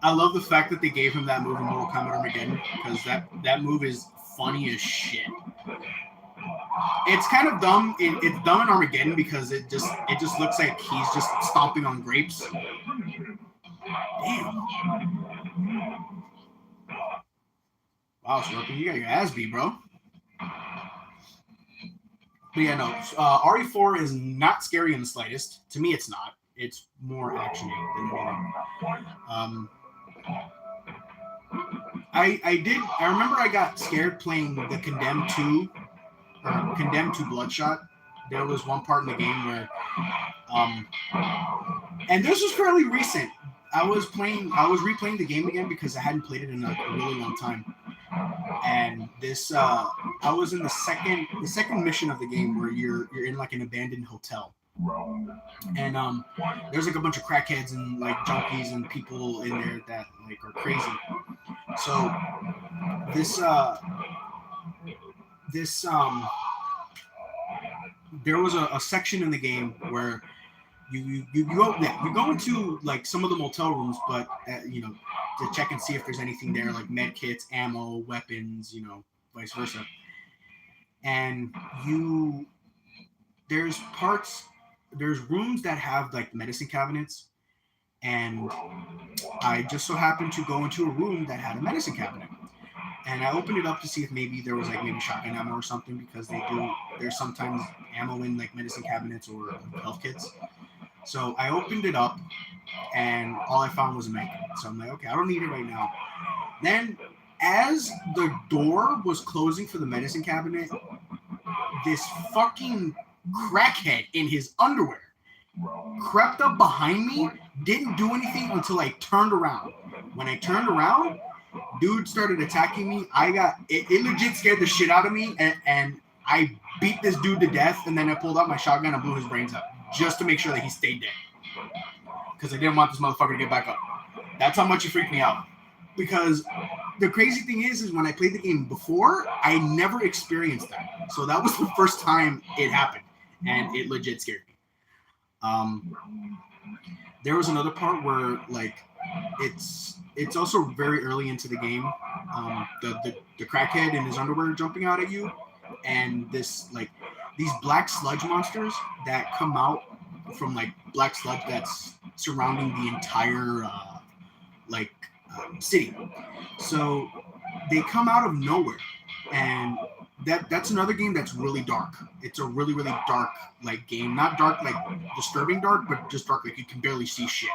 I love the fact that they gave him that move in Mortal Kombat Armageddon because that move is funny as shit. It's kind of dumb. It's dumb in Armageddon because it just looks like he's just stomping on grapes. Damn. Wow, Scorpion, you got your ass beat, bro. But yeah, no. RE4 is not scary in the slightest. To me, it's not. It's more actiony than anything. I remember I got scared playing the Condemned 2 Bloodshot. There was one part in the game where and this was fairly recent. I was replaying the game again because I hadn't played it in a really long time. And this I was in the second mission of the game where you're in like an abandoned hotel. And there's like a bunch of crackheads and like junkies and people in there that like are crazy. So there was a section in the game where you go into like some of the motel rooms, but to check and see if there's anything there like med kits, ammo, weapons, vice versa. And there's rooms that have like medicine cabinets, and I just so happened to go into a room that had a medicine cabinet. And I opened it up to see if maybe there was like maybe shotgun ammo or something because there's sometimes ammo in like medicine cabinets or health kits. So I opened it up and all I found was a med kit. So I'm like, okay, I don't need it right now. Then as the door was closing for the medicine cabinet, this fucking crackhead in his underwear crept up behind me, didn't do anything until I turned around. When I turned around, dude started attacking me. It legit scared the shit out of me, and I beat this dude to death, and then I pulled out my shotgun and blew his brains out just to make sure that he stayed dead. Because I didn't want this motherfucker to get back up. That's how much he freaked me out. Because the crazy thing is when I played the game before, I never experienced that. So that was the first time it happened, and it legit scared me. There was another part where like it's also very early into the game. The crackhead in his underwear jumping out at you, and this like these black sludge monsters that come out from like black sludge that's surrounding the entire city. So they come out of nowhere, and that's another game that's really dark. It's a really really dark like game, not dark like disturbing dark, but just dark like you can barely see shit.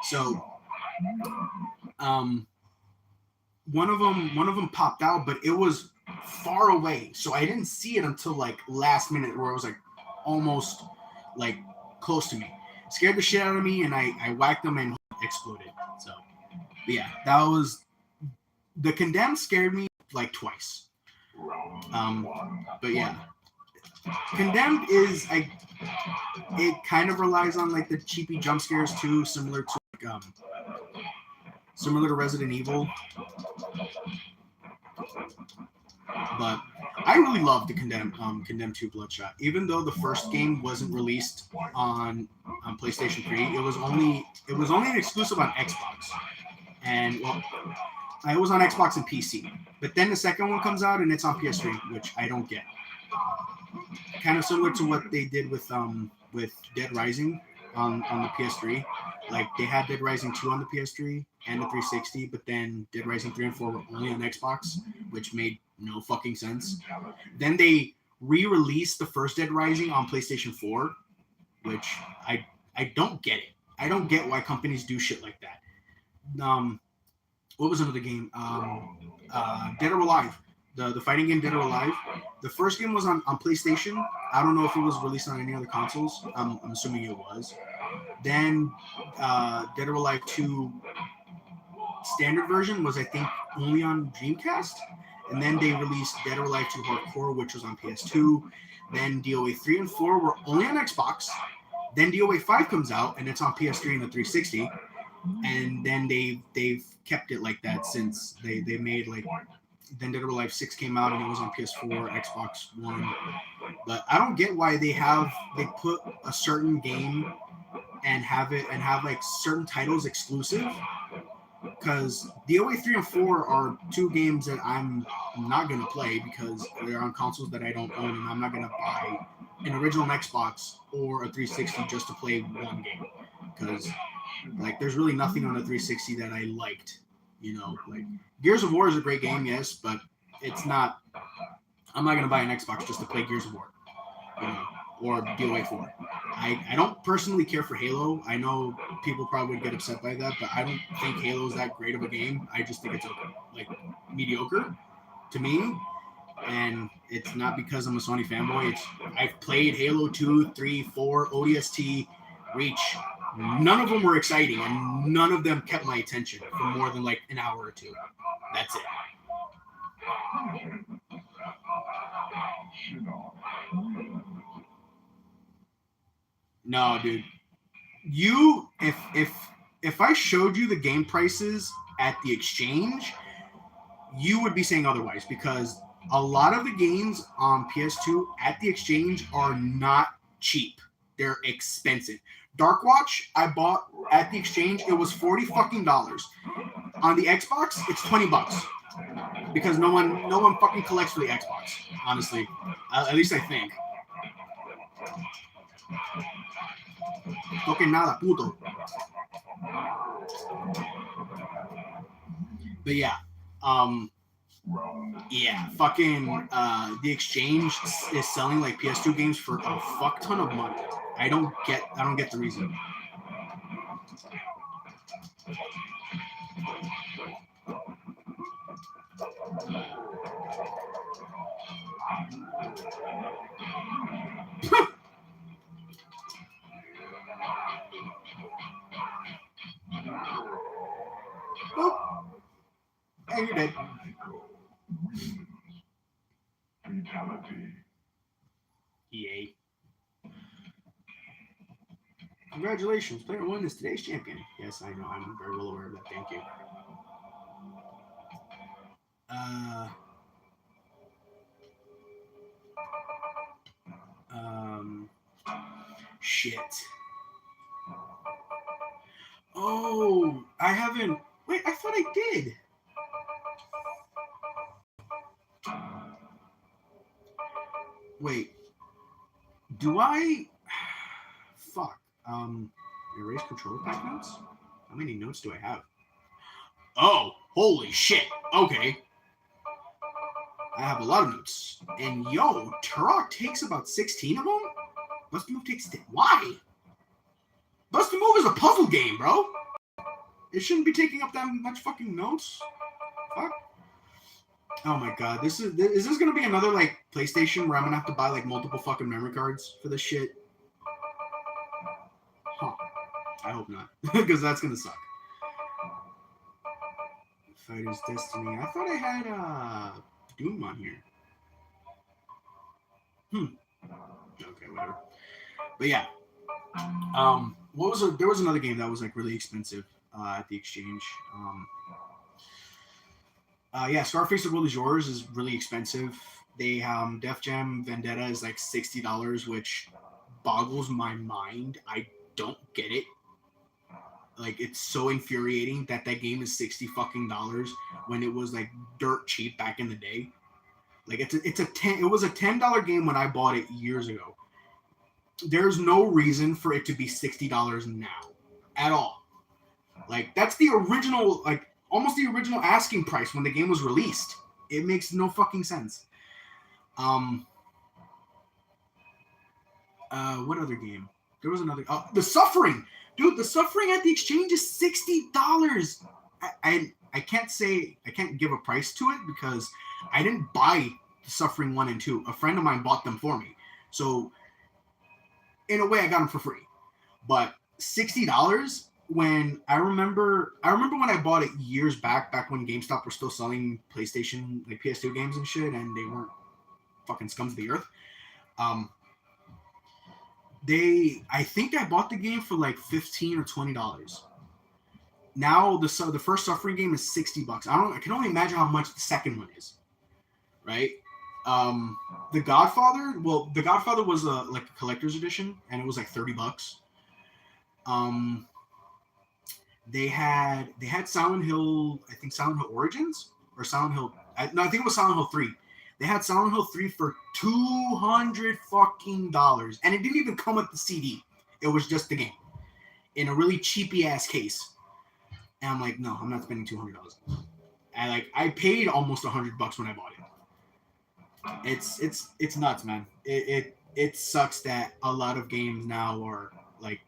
So one of them popped out, but it was far away, so I didn't see it until like last minute, where it was like almost like close to me. Scared the shit out of me, and I whacked him and he exploded. So yeah, that was the Condemned scared me like twice. But yeah, Condemned is it kind of relies on like the cheapy jump scares too, similar to Resident Evil. But I really loved the Condemned 2 Bloodshot. Even though the first game wasn't released on PlayStation 3, it was only an exclusive on Xbox. And well, I was on Xbox and PC. But then the second one comes out and it's on PS3, which I don't get. Kind of similar to what they did with Dead Rising on the PS3. Like they had Dead Rising 2 on the PS3 and the 360, but then Dead Rising 3 and 4 were only on Xbox, which made no fucking sense. Then they re-released the first Dead Rising on PlayStation 4, which I don't get it. I don't get why companies do shit like that. What was another game? Dead or Alive. The fighting game Dead or Alive. The first game was on PlayStation. I don't know if it was released on any other consoles. I'm assuming it was. Then Dead or Alive 2 standard version was, I think, only on Dreamcast. And then they released Dead or Alive 2 Hardcore, which was on PS2. Then DOA 3 and 4 were only on Xbox. Then DOA 5 comes out, and it's on PS3 and the 360. And then they've kept it like that since they made like. Then Dead or Alive 6 came out and it was on PS4, Xbox One. But I don't get why they put a certain game and have like certain titles exclusive. Because DOA 3 and 4 are two games that I'm not going to play because they're on consoles that I don't own, and I'm not going to buy an original Xbox or a 360 just to play one game. Because like there's really nothing on a 360 that I liked. You know, like Gears of War is a great game, yes, but it's not. I'm not gonna buy an Xbox just to play Gears of War, you know, or DOA 4. I don't personally care for Halo. I know people probably would get upset by that, but I don't think Halo is that great of a game. I just think it's like mediocre to me, and it's not because I'm a Sony fanboy. I've played Halo 2, 3, 4, ODST, Reach. None of them were exciting, and none of them kept my attention for more than like an hour or two. That's it. No, dude. If I showed you the game prices at the exchange, you would be saying otherwise, because a lot of the games on PS2 at the exchange are not cheap. They're expensive. Darkwatch I bought at the exchange, it was $40 fucking. On the Xbox, it's $20. Because no one fucking collects for the Xbox, honestly. At least I think. Toque nada, puto. But yeah. Yeah, fucking the exchange is selling like PS2 games for a fuck ton of money. I don't get the reason. Hey, you're dead. Psycho wins. Fatality. EA. Congratulations, player 1 is today's champion. Yes, I know. I'm very well aware of that. Thank you. Shit. Oh, I haven't. Wait, I thought I did. Wait. Do I? Fuck. Erase controller pack notes? How many notes do I have? Oh, holy shit. Okay. I have a lot of notes. And yo, Turok takes about 16 of them? Bust a Move takes 10. Why? Bust a Move is a puzzle game, bro. It shouldn't be taking up that much fucking notes. Fuck. Oh my god, is this gonna be another like PlayStation where I'm gonna have to buy like multiple fucking memory cards for this shit? Huh. I hope not, because that's gonna suck. Fighter's Destiny. I thought I had Doom on here. Okay, whatever. But yeah. There was another game that was like really expensive at the exchange. Yeah, Scarface The World Is Yours is really expensive. They Def Jam Vendetta is like $60, which boggles my mind. I don't get it. Like, it's so infuriating that game is $60 fucking dollars when it was like dirt cheap back in the day. Like, it was a $10 game when I bought it years ago. There's no reason for it to be $60 now at all. Like, that's the original, like, almost the original asking price when the game was released. It makes no fucking sense. What other game? There was another. The Suffering, dude. The Suffering at the exchange is $60. I can't give a price to it because I didn't buy The Suffering 1 and 2. A friend of mine bought them for me, so in a way I got them for free. But $60 when I remember when I bought it years back when GameStop were still selling PlayStation, like PS2 games and shit, and they weren't fucking scums of the earth. I think I bought the game for like $15 or $20. Now the first Suffering game is $60. I can only imagine how much the second one is. Right? The Godfather was like a collector's edition, and it was like $30. They had Silent Hill, I think Silent Hill Origins or Silent Hill. I think it was Silent Hill 3. They had Silent Hill 3 for $200 fucking dollars, and it didn't even come with the CD. It was just the game in a really cheapy ass case. And I'm like, no, I'm not spending $200. I paid almost $100 when I bought it. It's nuts, man. It sucks that a lot of games now are like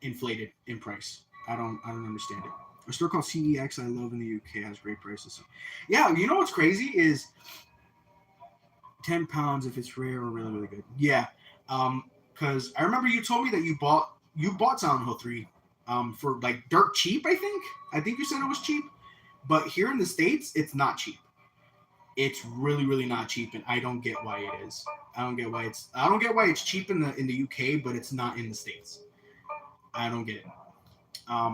inflated in price. I don't understand it. A store called CEX I love in the UK has great prices. Yeah, you know what's crazy is £10 if it's rare or really, really good. Yeah. Because I remember you told me that you bought Silent Hill 3 for like dirt cheap, I think you said it was cheap. But here in the States, it's not cheap. It's really, really not cheap, and I don't get why it is. I don't get why it's cheap in the UK, but it's not in the States. I don't get it. Oh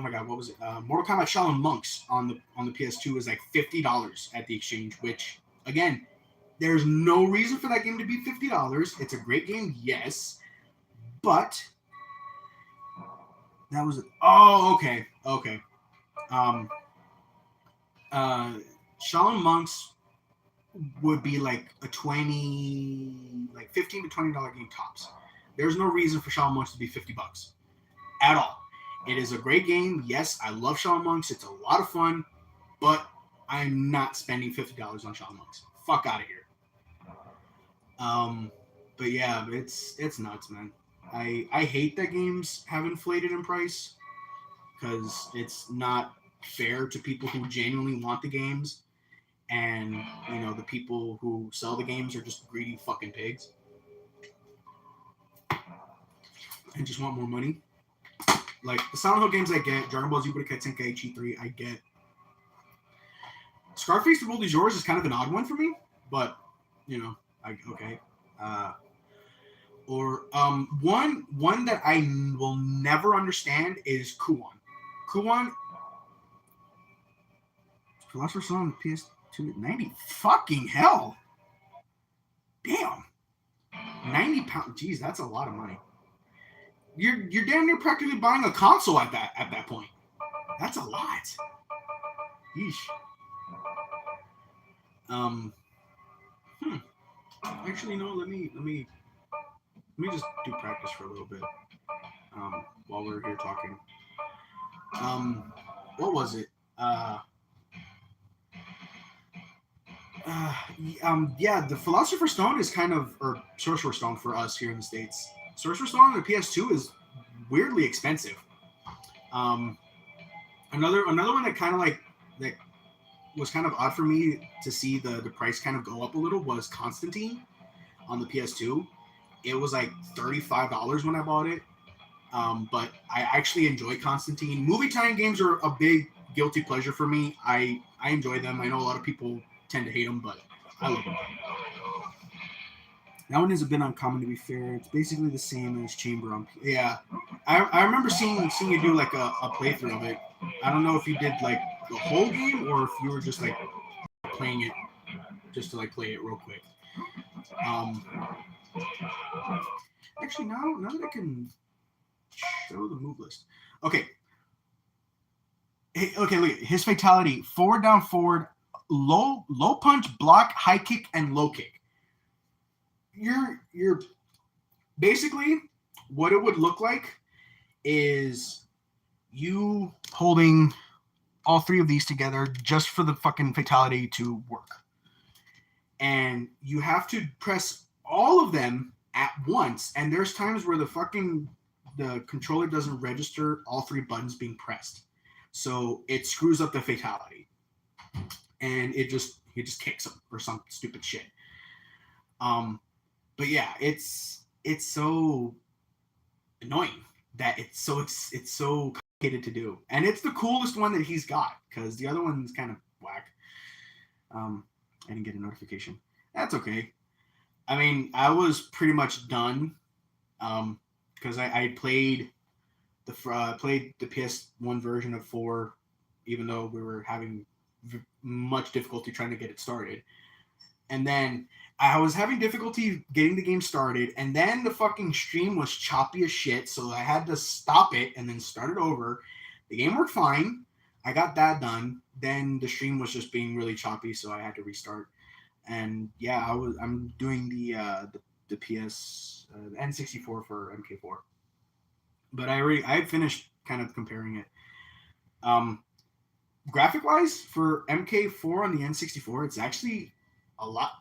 my god, what was it? Mortal Kombat Shaolin Monks on the PS2 is like $50 at the exchange, which again, there's no reason for that game to be $50. It's a great game, yes, but that was it. Oh, okay. Shaolin Monks would be like a $15 to $20 game tops. There's no reason for Shaolin Monks to be $50 at all. It is a great game. Yes, I love Shaolin Monks. It's a lot of fun, but I'm not spending $50 on Shaolin Monks. Fuck out of here. But yeah, it's nuts, man. I hate that games have inflated in price because it's not fair to people who genuinely want the games, and the people who sell the games are just greedy fucking pigs. and just want more money. Like the Silent Hill games I get, Dragon Ball Z Budokai Tenkaichi 3 I get. Scarface The World Is Yours is kind of an odd one for me, but you know, okay. One that I will never understand is Kuon. Kuon, Philosopher's Stone on the PS2, 90 fucking hell. Damn. 90 pounds. Jeez, that's a lot of money. You're damn near practically buying a console at that point. That's a lot. Yeesh. Actually, no. Let me just do practice for a little bit. While we're here talking. What was it? Yeah, the Philosopher's Stone is kind of, or Sorcerer's Stone for us here in the States. Sorcerer's Stone on the PS2 is weirdly expensive. Another one that kind of like that was kind of odd for me to see the price kind of go up a little was Constantine on the PS2. It was like $35 when I bought it. But I actually enjoy Constantine. Movie tie-in games are a big guilty pleasure for me. I enjoy them. I know a lot of people tend to hate them, but I love them. That one is a bit uncommon, to be fair. It's basically the same as Chamber on. Yeah, I remember seeing you do like a playthrough of it. I don't know if you did like the whole game or if you were just like playing it just to like play it real quick. Actually, now that I can show the move list. Okay. Hey, okay, look. His fatality: forward, down, forward, low punch, block, high kick, and low kick. You're basically what it would look like is you holding all three of these together just for the fucking fatality to work. And you have to press all of them at once. And there's times where the controller doesn't register all three buttons being pressed. So it screws up the fatality. And he just kicks him or some stupid shit. But yeah, it's so annoying that it's so complicated to do. And it's the coolest one that he's got, because the other one's kind of whack. I didn't get a notification. That's okay. I mean, I was pretty much done because I played the PS1 version of 4, even though we were having much difficulty trying to get it started. And then I was having difficulty getting the game started, and then the fucking stream was choppy as shit, so I had to stop it and then start it over. The game worked fine. I got that done. Then the stream was just being really choppy, so I had to restart. And yeah, I'm doing the PS N64 for MK4, but I finished kind of comparing it. Graphic wise, for MK4 on the N64, it's actually a lot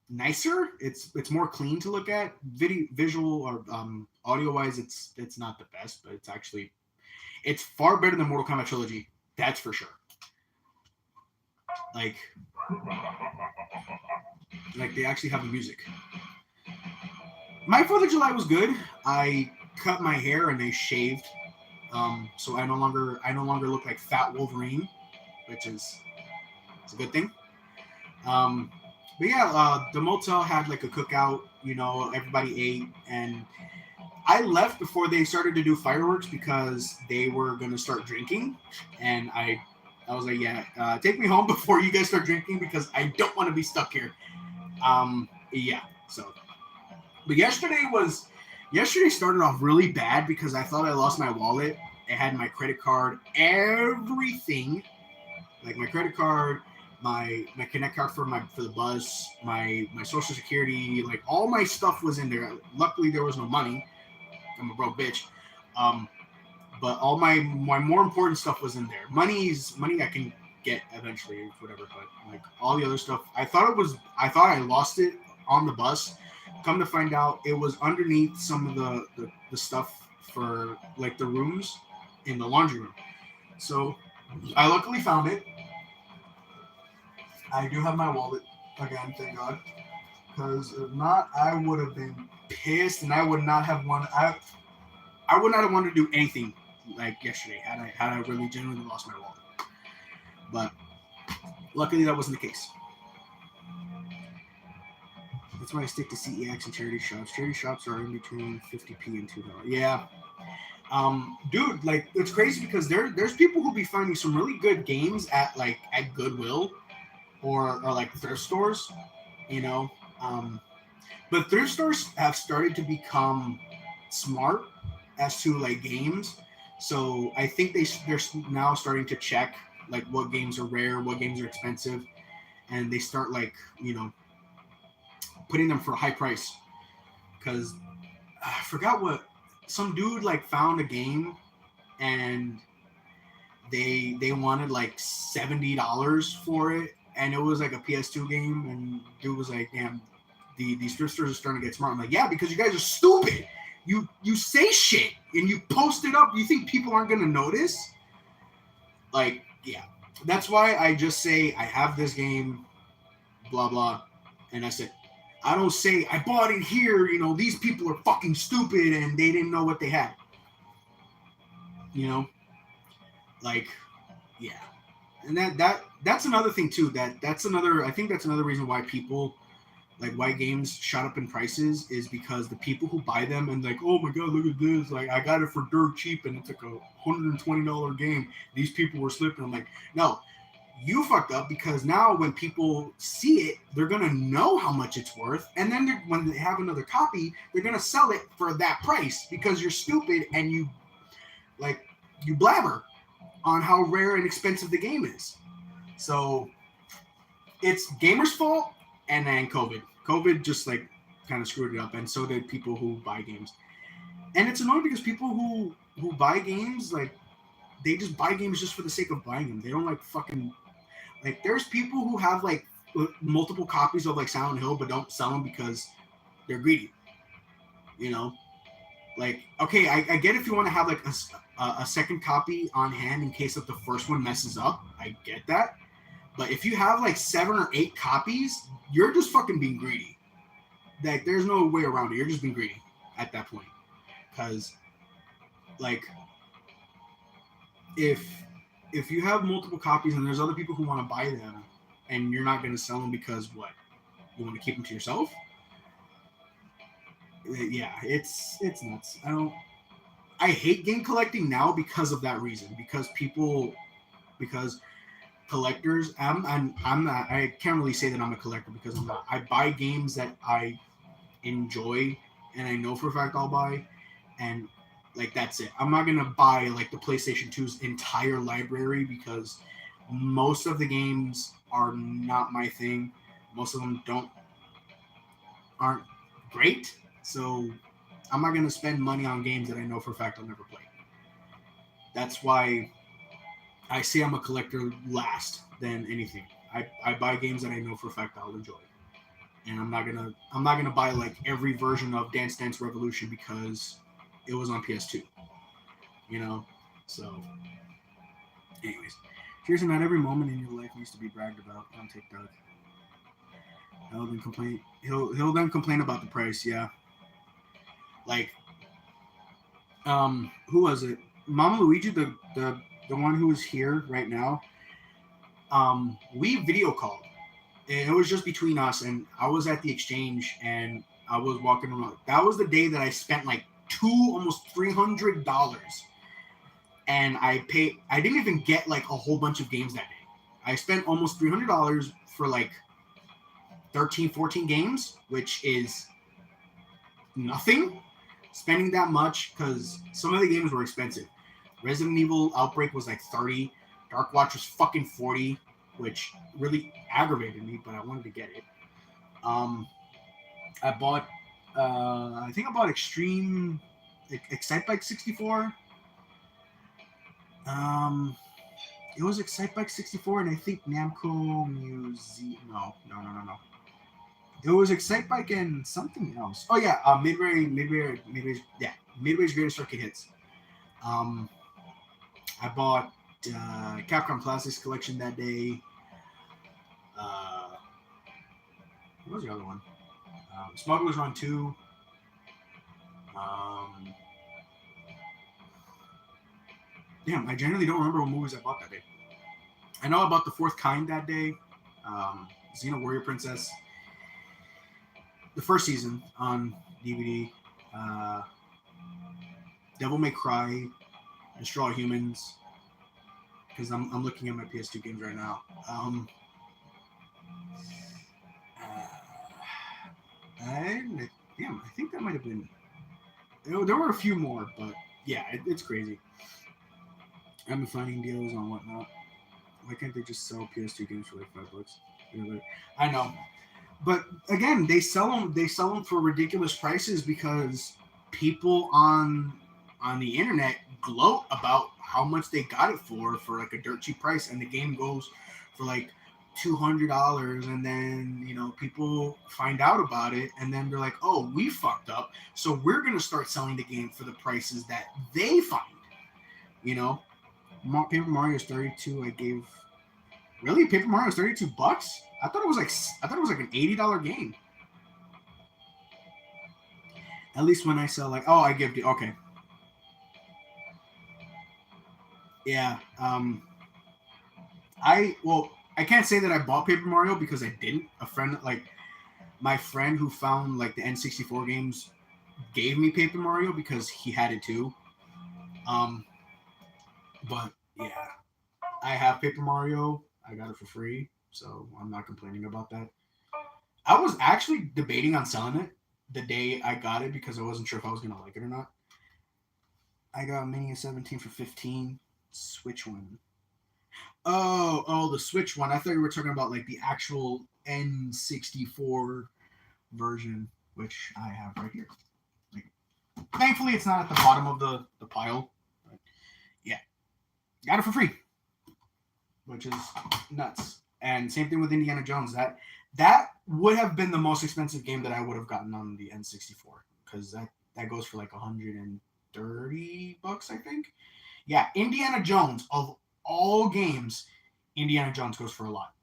nicer. It's more clean to look at. Visual or audio wise, it's not the best, but it's far better than Mortal Kombat Trilogy. That's for sure. Like they actually have the music. My 4th of July was good. I cut my hair and they shaved, so I no longer look like Fat Wolverine, which is a good thing. But yeah, the motel had like a cookout. You know, everybody ate, and I left before they started to do fireworks because they were gonna start drinking, and I was like, yeah, take me home before you guys start drinking because I don't want to be stuck here. Yeah. So, but yesterday started off really bad because I thought I lost my wallet. It had my credit card, everything, like my credit card, my Connect card for the bus, my Social Security, like all my stuff was in there. Luckily, there was no money. I'm a broke bitch. But all my more important stuff was in there. Money I can get eventually, whatever. But like all the other stuff, I thought I lost it on the bus. Come to find out, it was underneath some of the stuff for like the rooms in the laundry room. So I luckily found it. I do have my wallet again, thank God. Because if not, I would have been pissed, and I would not have won. I would not have wanted to do anything like yesterday had I really genuinely lost my wallet. But luckily that wasn't the case. That's why I stick to CEX and charity shops. Charity shops are in between 50p and $2. Yeah. Dude, like it's crazy because there's people who be finding some really good games at Goodwill or like thrift stores, you know. But thrift stores have started to become smart as to like games. So I think they're now starting to check like what games are rare, what games are expensive, and they start like, you know, putting them for a high price. Because I forgot what some dude like found a game and they wanted like $70 for it, and it was like a PS2 game, and dude was like, damn, these thrift stores are starting to get smart. I'm like, yeah, because you guys are stupid. You say shit and you post it up. You think people aren't gonna notice? Like, yeah. That's why I just say I have this game, blah blah, and I said, I don't say I bought it here, you know, these people are fucking stupid and they didn't know what they had. You know? Like, yeah. And that's another thing too. That's another, I think that's another reason why people, like why games shot up in prices, is because the people who buy them and like, oh my god, look at this, like I got it for dirt cheap and it's like a $120 game. These people were slipping. I'm like, no, you fucked up, because now when people see it, they're gonna know how much it's worth, and then when they have another copy, they're gonna sell it for that price because you're stupid and you blabber on how rare and expensive the game is. So it's gamers' fault, and then COVID just like kind of screwed it up, and so did people who buy games. And it's annoying because people who buy games, like they just buy games just for the sake of buying them. They don't like fucking, like there's people who have like multiple copies of like Silent Hill but don't sell them because they're greedy. You know, like okay, I get if you want to have like a second copy on hand in case if the first one messes up. I get that. But if you have like 7 or 8 copies, you're just fucking being greedy. Like there's no way around it. You're just being greedy at that point. Because like if you have multiple copies and there's other people who want to buy them and you're not going to sell them because what? You want to keep them to yourself? Yeah, it's nuts. I hate game collecting now because of that reason. Because collectors, I'm not, I can't really say that I'm a collector because I'm not. I buy games that I enjoy and I know for a fact I'll buy, and like that's it. I'm not gonna buy like the PlayStation 2's entire library because most of the games are not my thing. Most of them aren't great, so I'm not gonna spend money on games that I know for a fact I'll never play. That's why I say I'm a collector last than anything. I buy games that I know for a fact I'll enjoy, and I'm not gonna buy like every version of Dance Dance Revolution because it was on PS2. You know, so anyways, here's not every moment in your life needs to be bragged about on TikTok. He'll then complain. He'll then complain about the price. Yeah, like who was it? Mama Luigi, the one who is here right now. We video called. And it was just between us, and I was at the exchange and I was walking around. That was the day that I spent like almost $300, and I didn't even get like a whole bunch of games that day. I spent almost $300 for like 13, 14 games, which is nothing. Spending that much because some of the games were expensive. Resident Evil Outbreak was like 30. Dark Watch was fucking 40, which really aggravated me, but I wanted to get it. I bought, I think I bought Extreme Excitebike 64. It was Excitebike 64, and I think Namco Museum. No. It was Excitebike and something else. Oh yeah, Midway's Greatest Arcade Hits. I bought Capcom Classics Collection that day. What was the other one? Smuggler's Run 2. Damn, I generally don't remember what movies I bought that day. I know I bought The Fourth Kind that day. Xena Warrior Princess. The first season on DVD. Devil May Cry. Destroy Humans. Because I'm looking at my PS2 games right now. I think that might have been. There were a few more, but yeah, it's crazy. I've been finding deals on whatnot. Why can't they just sell PS2 games for like $5? I know, but again, they sell them. They sell them for ridiculous prices because people on the internet gloat about how much they got it for like a dirt cheap price, and the game goes for like $200, and then people find out about it, and then they're like, "Oh, we fucked up, so we're gonna start selling the game for the prices that they find." Paper Mario is 32. I gave Paper Mario is $32. I thought it was like an $80 game. At least when I sell I give the okay. Yeah. I can't say that I bought Paper Mario because I didn't. My friend who found the N64 games gave me Paper Mario because he had it too. But yeah, I have Paper Mario. I got it for free, so I'm not complaining about that. I was actually debating on selling it the day I got it because I wasn't sure if I was gonna like it or not. I got Mania 17 for $15. Switch one. Oh, the Switch one. I thought you were talking about the actual N64 version, which I have right here. Thankfully, it's not at the bottom of the pile. But yeah, got it for free, which is nuts. And same thing with Indiana Jones. That would have been the most expensive game that I would have gotten on the N64 because that goes for $130, I think. Yeah, Indiana Jones, of all games, Indiana Jones goes for a lot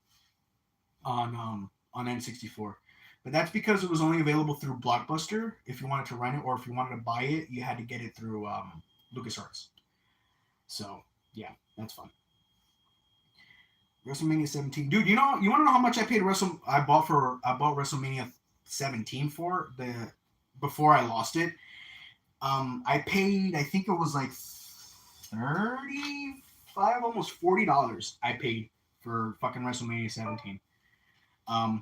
on N64. But that's because it was only available through Blockbuster if you wanted to rent it, or if you wanted to buy it, you had to get it through LucasArts. So yeah, that's fun. WrestleMania 17, dude. You want to know how much I paid I bought WrestleMania 17 for before I lost it. I paid, I think it was like $35, almost $40. I paid for fucking WrestleMania 17. I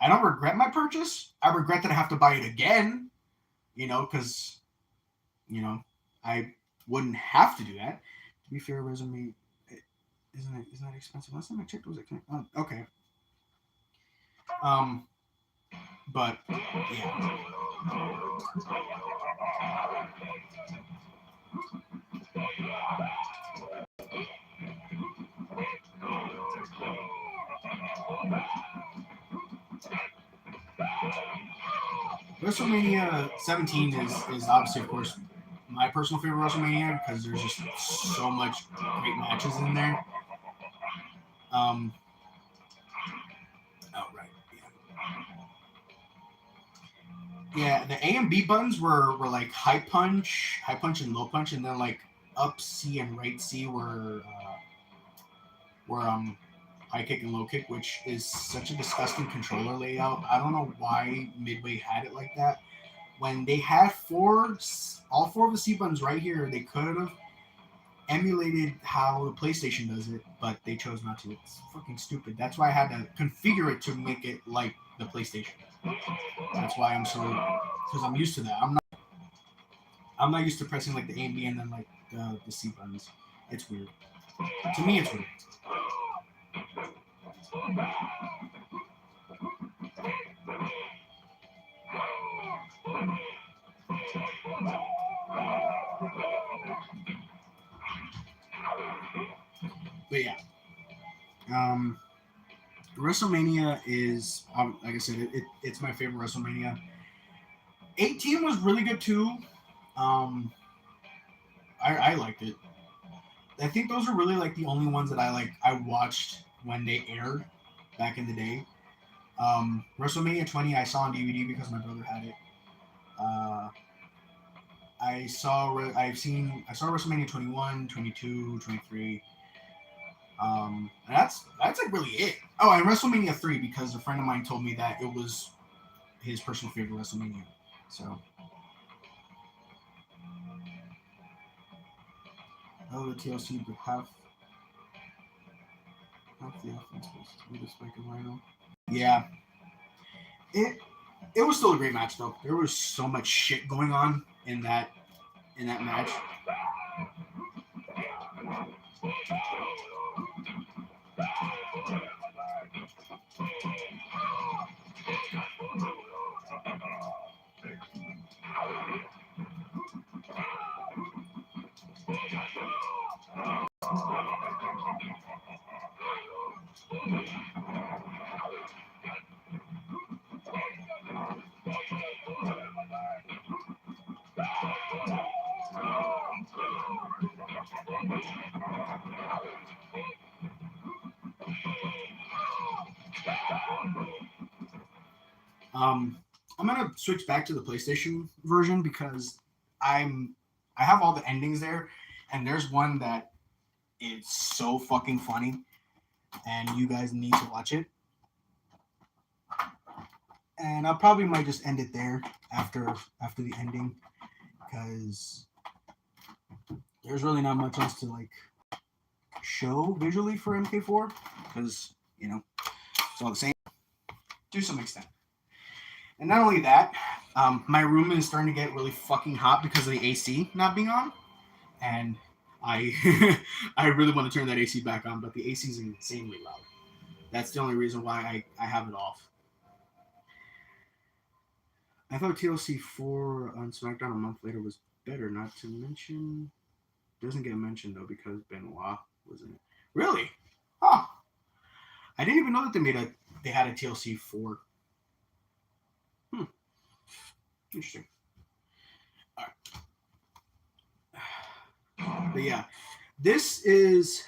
don't regret my purchase. I regret that I have to buy it again. Because I wouldn't have to do that. To be fair, WrestleMania isn't that expensive? Last time I checked, was it? Okay. But yeah. WrestleMania 17 is obviously, of course, my personal favorite WrestleMania because there's just so much great matches in there. Oh, right. Yeah, the A and B buttons were like high punch, and low punch, and then up C and right C were high kick and low kick, which is such a disgusting controller layout. I don't know why Midway had it like that. When they had all four of the C buttons right here, they could have emulated how the PlayStation does it, but they chose not to. It's fucking stupid. That's why I had to configure it to make it like the PlayStation. That's why because I'm used to that. I'm not used to pressing the A and B and then the C buttons. It's weird. To me, it's weird. But yeah, WrestleMania is like I said, it's my favorite WrestleMania. 18 was really good too. I liked it. I think those are really the only ones that I watched when they aired back in the day. WrestleMania 20 I saw on DVD because my brother had it. I saw WrestleMania 21, 22, 23. And that's like really it. Oh, and WrestleMania 3 because a friend of mine told me that it was his personal favorite WrestleMania. So, oh, the TLC, but half the offense was with a spike and Rhino. Yeah, it was still a great match though. There was so much shit going on in that match. I'm gonna switch back to the PlayStation version because I have all the endings there, and there's one that is so fucking funny, and you guys need to watch it. And I probably might just end it there after the ending because there's really not much else to like show visually for MK4 because it's all the same to some extent. And not only that, my room is starting to get really fucking hot because of the AC not being on, and I I really want to turn that AC back on, but the AC is insanely loud. That's the only reason why I have it off. I thought TLC 4 on SmackDown a month later was better, not to mention... Doesn't get mentioned, though, because Benoit was in it. Really? Huh. I didn't even know that they had a TLC 4. Interesting. All right. But yeah, this is...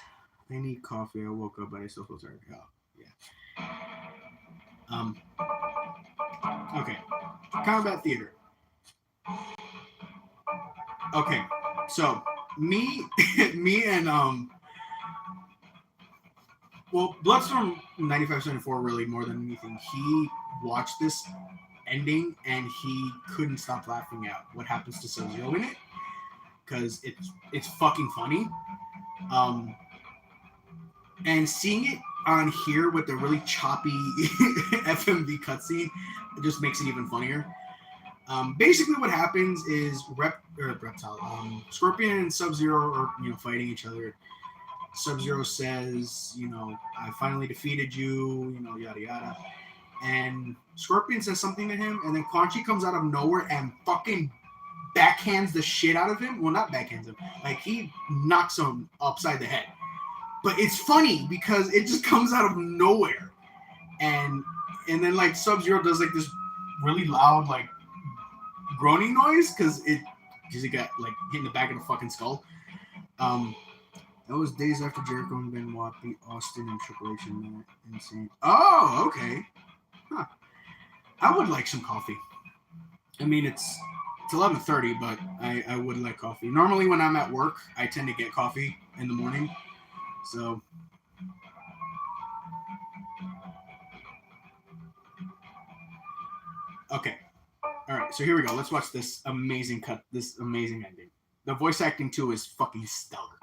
I need coffee. I woke up, but I still feel tired. Oh, yeah. Okay. Combat Theater. Okay. So, me and well, Bloodstorm 9574 really more than anything. He watched this ending and he couldn't stop laughing at what happens to Sub-Zero in it because it's fucking funny. And seeing it on here with the really choppy FMV cutscene just makes it even funnier. Basically, what happens is Scorpion and Sub-Zero are fighting each other. Sub-Zero says, I finally defeated you, yada yada. And Scorpion says something to him, and then Quan Chi comes out of nowhere and fucking backhands the shit out of him. Well, not backhands him. Like, he knocks him upside the head. But it's funny because it just comes out of nowhere. And then, like, Sub-Zero does, like, this really loud, like, groaning noise because he got, like, hit in the back of the fucking skull. That was days after Jericho and Benoit beat Austin and Triple H in that insane. Oh, okay. Huh. I would like some coffee. I mean, it's 11:30, but I would like coffee. Normally, when I'm at work, I tend to get coffee in the morning. So, okay. All right, so here we go. Let's watch this amazing ending. The voice acting, too, is fucking stellar.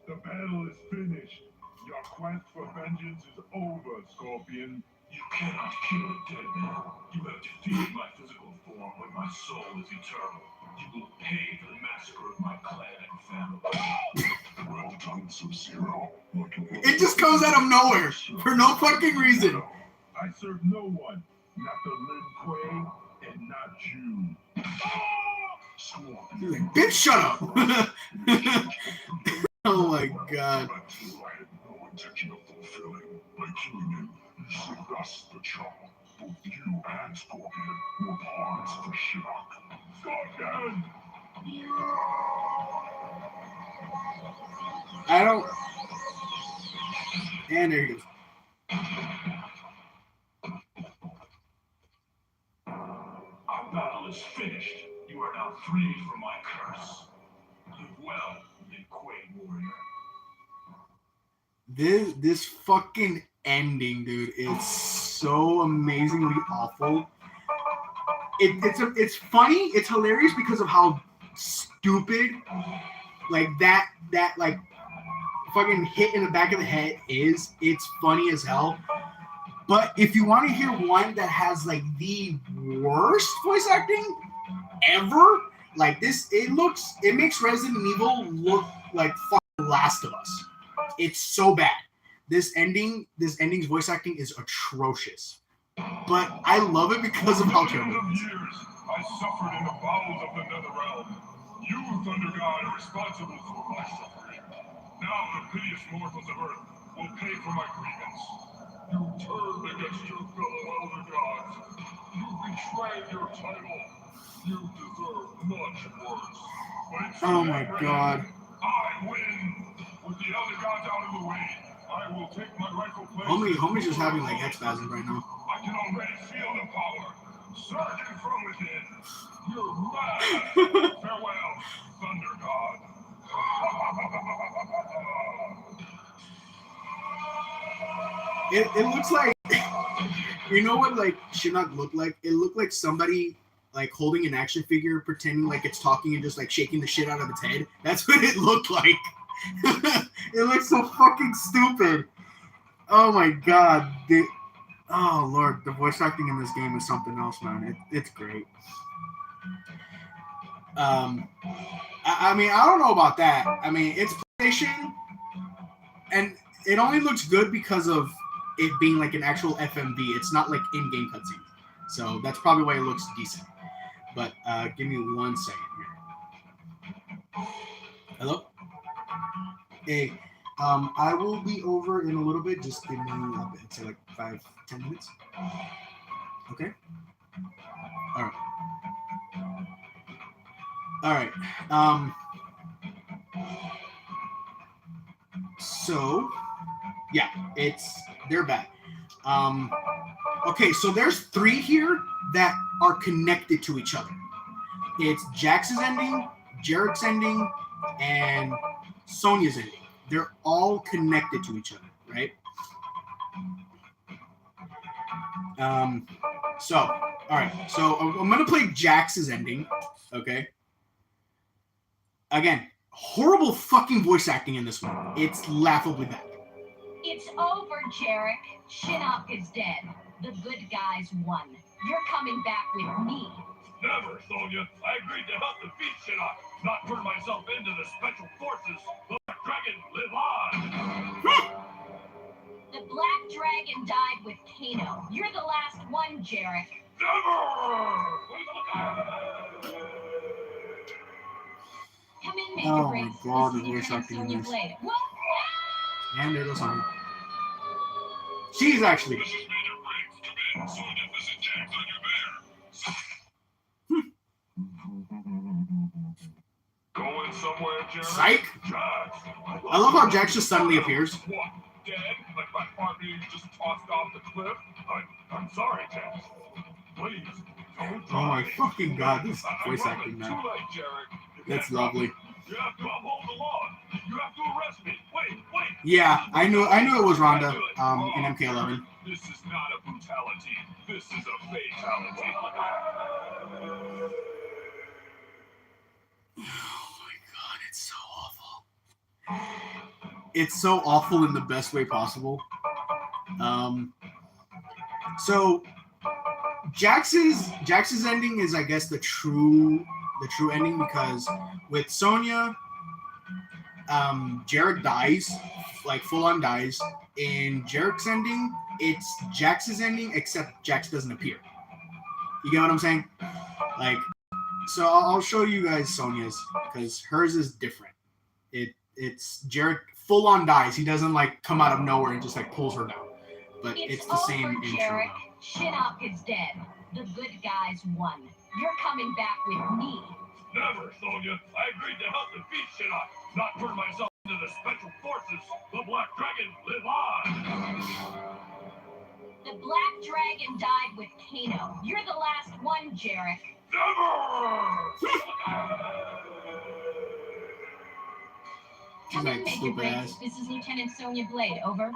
The battle is finished. Your quest for vengeance is over, Scorpion. You cannot kill a dead man. You have defeated my physical form, but my soul is eternal. You will pay for the massacre of my clan and family. Well done, Sub-Zero. It just comes out of nowhere for no fucking reason. I serve no one, not the Lin Kuei, and not you. He's like, bitch, shut up. Oh my god. I had no intention of fulfilling. By killing him, you saved us the trouble. Both you and Scorpion were pawns for shock. Scorpion! I don't... And there he goes. Our battle is finished. You are now freed from my curse. Live well, Quake Warrior. This fucking ending, dude, is so amazingly awful. It's funny, it's hilarious because of how stupid like that like fucking hit in the back of the head is. It's funny as hell. But if you want to hear one that has like the worst voice acting ever, like this, it makes Resident Evil look like fucking Last of Us. It's so bad. This ending's voice acting is atrocious. But I love it because of how terrible it is. Years, I suffered in the bowels of the Netherrealm. You, Thunder God, are responsible for my suffering. Now the piteous mortals of Earth will pay for my grievance. You turned against your fellow Elder Gods. You betrayed your title. You deserve much worse. But it's Oh my God. I win. With the Elder Gods out of the way, I will take my rightful place. Homie's just having like head spasms right now. I can already feel the power surging from within. You're mad. Farewell, Thunder God. It looks like, you know what like Shinnok looked like? It looked like somebody like holding an action figure, pretending like it's talking and just like shaking the shit out of its head. That's what it looked like. It looks so fucking stupid. Oh my God. Oh Lord, the voice acting in this game is something else, man. It's great. I mean, I don't know about that. I mean, it's PlayStation, and it only looks good because of it being like an actual FMV. It's not like in-game cutscenes, so that's probably why it looks decent. But give me 1 second here. Hello? Hey, I will be over in a little bit. Just give me a bit, say like 5-10 minutes. Okay. All right. All right. So, yeah, they're bad. Okay, so there's 3 here that are connected to each other. It's Jax's ending, Jarek's ending, and Sonya's ending. They're all connected to each other, right? So, all right. So I'm gonna play Jax's ending. Okay. Again, horrible fucking voice acting in this one. It's laughably bad. It's over, Jarek. Shinnok is dead. The good guys won. You're coming back with me. Never, Sonya. I agreed to help defeat Shinnok, not turn myself into the Special Forces. The Black Dragon, live on! The Black Dragon died with Kano. You're the last one, Jarek. Never! Come in, Mega Oh my Brace. God, the Listen to voice your acting in Sonya this. Blade. Whoa! And there goes Sonya. She's actually. This is Major Briggs. Come in. Sonya, this is Jax on your Going somewhere, Jared? Psych. Jax. I love how Jax just suddenly appears. What? Dead? Like my heart being just tossed off the cliff? I'm sorry, Jax. Please, don't Oh my try. fucking God, this I voice promise. acting, Too man. late, Jared. That's lovely. You have to uphold the law. You have to arrest me. Wait. Yeah, I knew it was Rhonda in MK11. This is not a brutality. This is a fatality. Oh my God, it's so awful. It's so awful in the best way possible. So Jax's ending is, I guess, the true ending, because with Sonya, Jarek dies, like full on dies. In Jarek's ending, it's Jax's ending, except Jax doesn't appear. You get what I'm saying? Like, so I'll show you guys Sonya's, because hers is different. It's Jarek full on dies. He doesn't like come out of nowhere and just like pulls her down. But it's the same over, intro. Jarek. Though. Shinnok is dead. The good guys won. You're coming back with me. Never, Sonya. I agreed to help defeat Shinnok, not turn myself into the Special Forces. The Black Dragon, live on! The Black Dragon died with Kano. You're the last one, Jarek. She's Come in, like, Major stupid Briggs. ass. This is Lieutenant Sonia Blade. Over.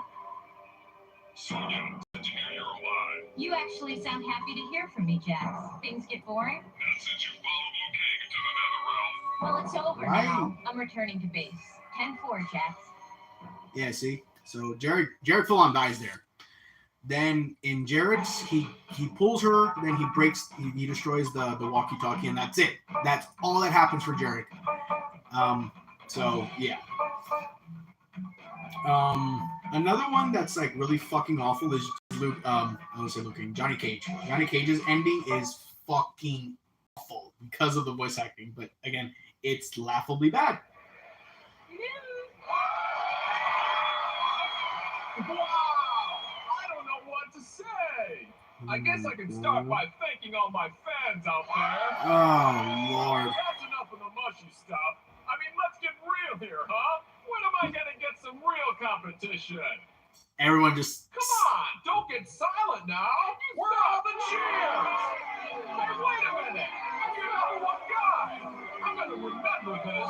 Sonia, glad to hear you're alive. You actually sound happy to hear from me, Jax. Things get boring? Not since you followed Liu Kang into the nether realm. Well, it's over Why? now. I'm returning to base. 10-4, Jax. Yeah, see? So Jared full on dies there. Then in Jared's, he pulls her, then he destroys the walkie-talkie, and that's it. That's all that happens for Jared. So yeah. Another one that's like really fucking awful is Luke. I was say Luke King, Johnny Cage. Johnny Cage's ending is fucking awful because of the voice acting, but again, it's laughably bad. Wow! I don't know what to say. I guess I can start by thanking all my fans out there. Oh Lord. That's enough of the mushy stuff. I mean, let's get real here, huh? When am I gonna get some real competition? Everyone just. Come on, don't get silent now. Where are all the cheers? Hey, wait a minute. You're number one guy. I'm gonna remember this.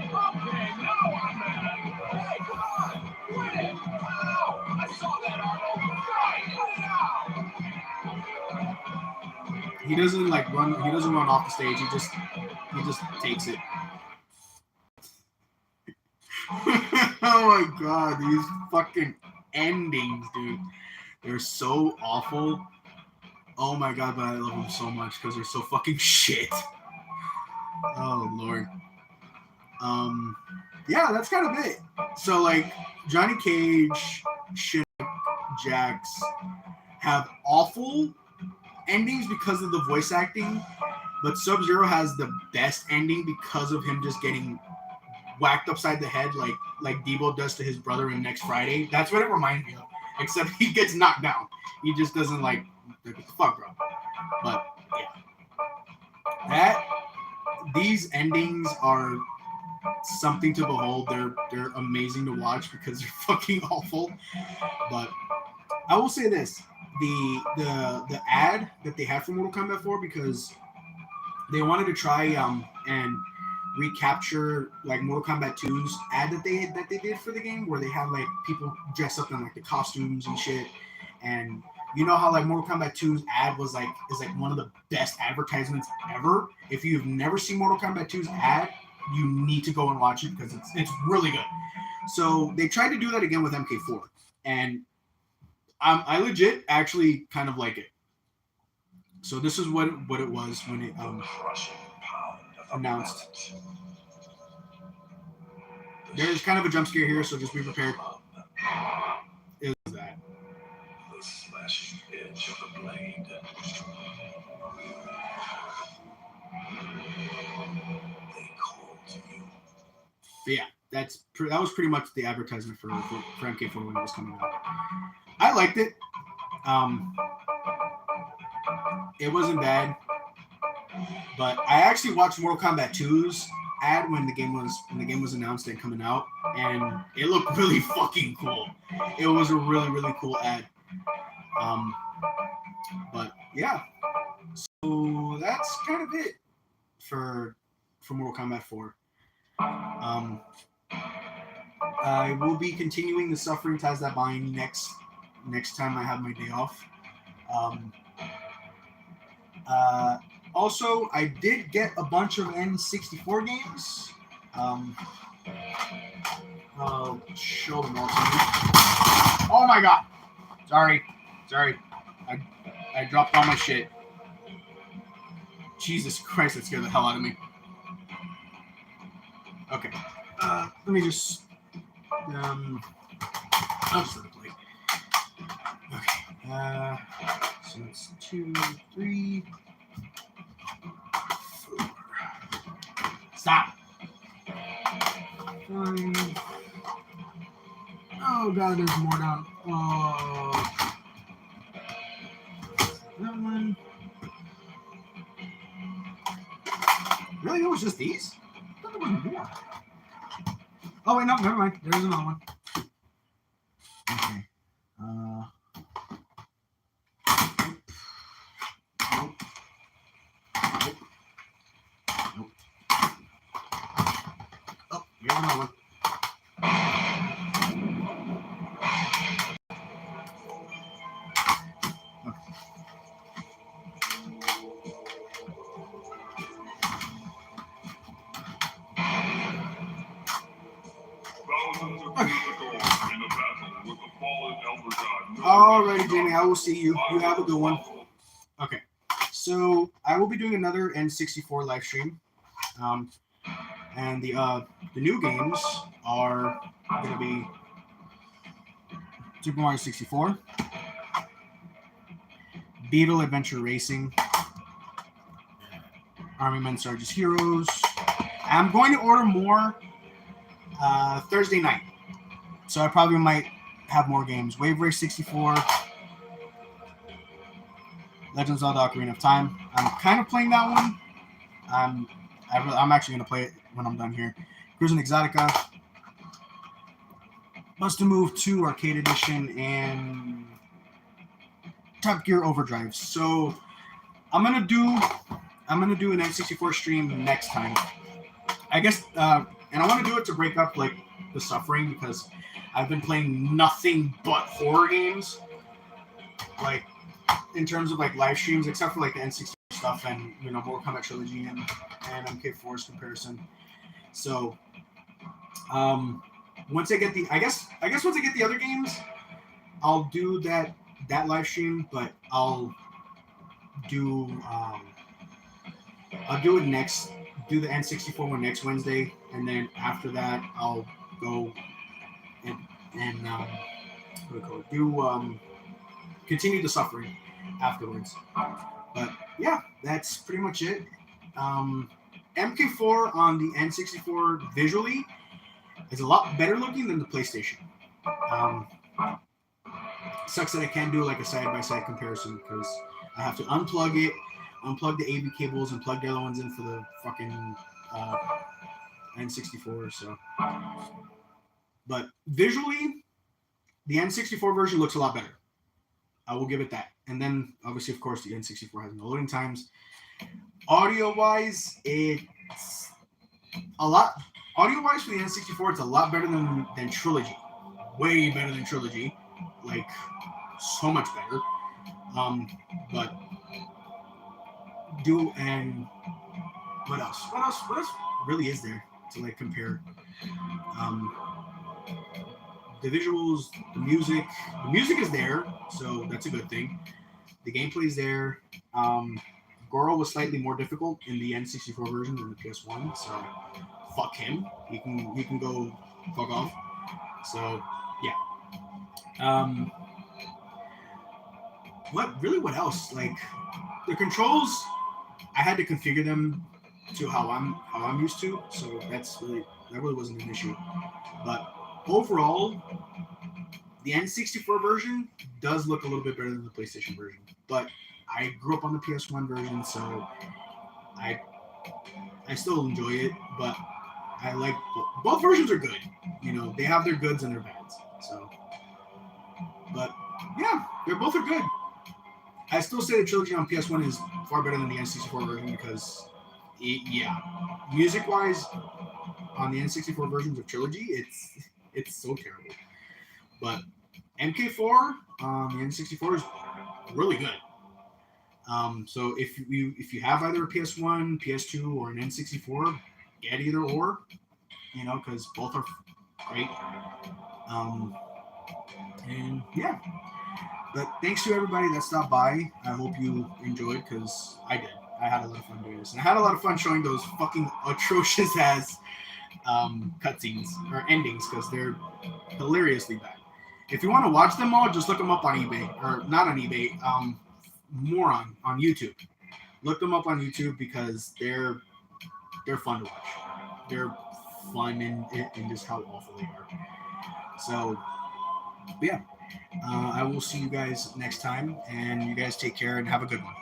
Okay, now I'm mad. Hey, come on. Win it. Ow, I saw that, Arnold. Right, put it out. He doesn't like run. He doesn't run off the stage. He just takes it. Oh my god, these fucking endings, dude. They're so awful. Oh my god, but I love them so much because they're so fucking shit. Oh Lord. Yeah, that's kind of it. So like Johnny Cage, Chinook, Jax have awful endings because of the voice acting, but Sub-Zero has the best ending because of him just getting whacked upside the head like Debo does to his brother in Next Friday. That's what it reminds me of. Except he gets knocked down. He just doesn't like what the fuck, bro. But yeah. These endings are something to behold. They're amazing to watch because they're fucking awful. But I will say this. The ad that they had for Mortal Kombat 4, because they wanted to try and recapture like Mortal Kombat 2's ad that they did for the game, where they had like people dressed up in like the costumes and shit. And you know how like Mortal Kombat 2's ad is like one of the best advertisements ever. If you've never seen Mortal Kombat 2's ad, you need to go and watch it because it's really good. So they tried to do that again with MK4, and I legit actually kind of like it. So this is what it was when it announced. There's kind of a jump scare here, so just be prepared. It was that. The slashing edge of the blade. They call to you. But yeah, that was pretty much the advertisement for MK4 when it was coming out. I liked it. It wasn't bad, but I actually watched Mortal Kombat 2's ad when the game was announced and coming out, and it looked really fucking cool. It was a really, really cool ad. But yeah, so that's kind of it for Mortal Kombat 4. I will be continuing the Suffering Ties That Bind next time I have my day off. Also, I did get a bunch of N64 games. I'll show them all to you. Oh my god! Sorry. I dropped all my shit. Jesus Christ, that scared the hell out of me. Okay. Let me just... I'll just let it play. Okay. So it's 2, 3, 4. Stop. 5. Oh god, there's more down. Oh. That one. Really? It was just these? I thought there was more. Oh wait, no, never mind. There's another one. Okay. Nope. Here's another one. Thousands of years ago, in a battle with the fallen elder god. Alrighty, Jamie, I will see you. You have a good one. Okay, so I will be doing another N64 live stream, and the new games are going to be Super Mario 64, Beetle Adventure Racing, Army Men Sarge's Heroes. I'm going to order more Thursday night, so I probably might have more games. Wave Race 64, Legend of Zelda Ocarina of Time. I'm kind of playing that one. I'm actually going to play it when I'm done here. Cruising Exotica, Bust a Move 2 Arcade Edition, and Top Gear Overdrive. So I'm gonna do an N64 stream next time. I guess, and I want to do it to break up like the suffering, because I've been playing nothing but horror games, like in terms of like live streams, except for like the N64 stuff and Mortal Kombat Trilogy and MK4's comparison. So once I get the I guess once I get the other games, I'll do that live stream, but I'll do the N64 one next Wednesday, and then after that I'll go and continue the suffering afterwards. But yeah, that's pretty much it. MK4 on the N64 visually is a lot better looking than the PlayStation. Sucks that I can't do like a side-by-side comparison, because I have to unplug the AV cables, and plug the other ones in for the fucking N64. So, but visually, the N64 version looks a lot better. I will give it that. And then, obviously, of course, the N64 has no loading times. Audio-wise, it's a lot. Audio-wise for the N64, it's a lot better than Trilogy. Way better than Trilogy. Like, so much better. But and what else? What else really is there to like compare? The visuals, the music is there, so that's a good thing. The gameplay is there. Goro was slightly more difficult in the N64 version than the PS1, so fuck him. He can go fuck off. So yeah. What else? Like the controls, I had to configure them to how I'm used to, so that really wasn't an issue. But overall, the N64 version does look a little bit better than the PlayStation version. But I grew up on the PS1 version, so I still enjoy it. But I like both versions are good. They have their goods and their bads. So, but yeah, they both are good. I still say the Trilogy on PS1 is far better than the N64 version, because, music-wise, on the N64 versions of Trilogy, it's so terrible. But MK4 on the N64 is really good. So if you have either a PS1, PS2, or an N64, get either or, because both are great. And yeah. But thanks to everybody that stopped by. I hope you enjoyed, because I did. I had a lot of fun doing this. And I had a lot of fun showing those fucking atrocious ass cutscenes or endings, because they're hilariously bad. If you want to watch them all, just look them up on eBay. Or not on eBay, more on YouTube. Look them up on YouTube, because they're fun to watch. They're fun in just how awful they are. So, yeah. I will see you guys next time, and you guys take care and have a good one.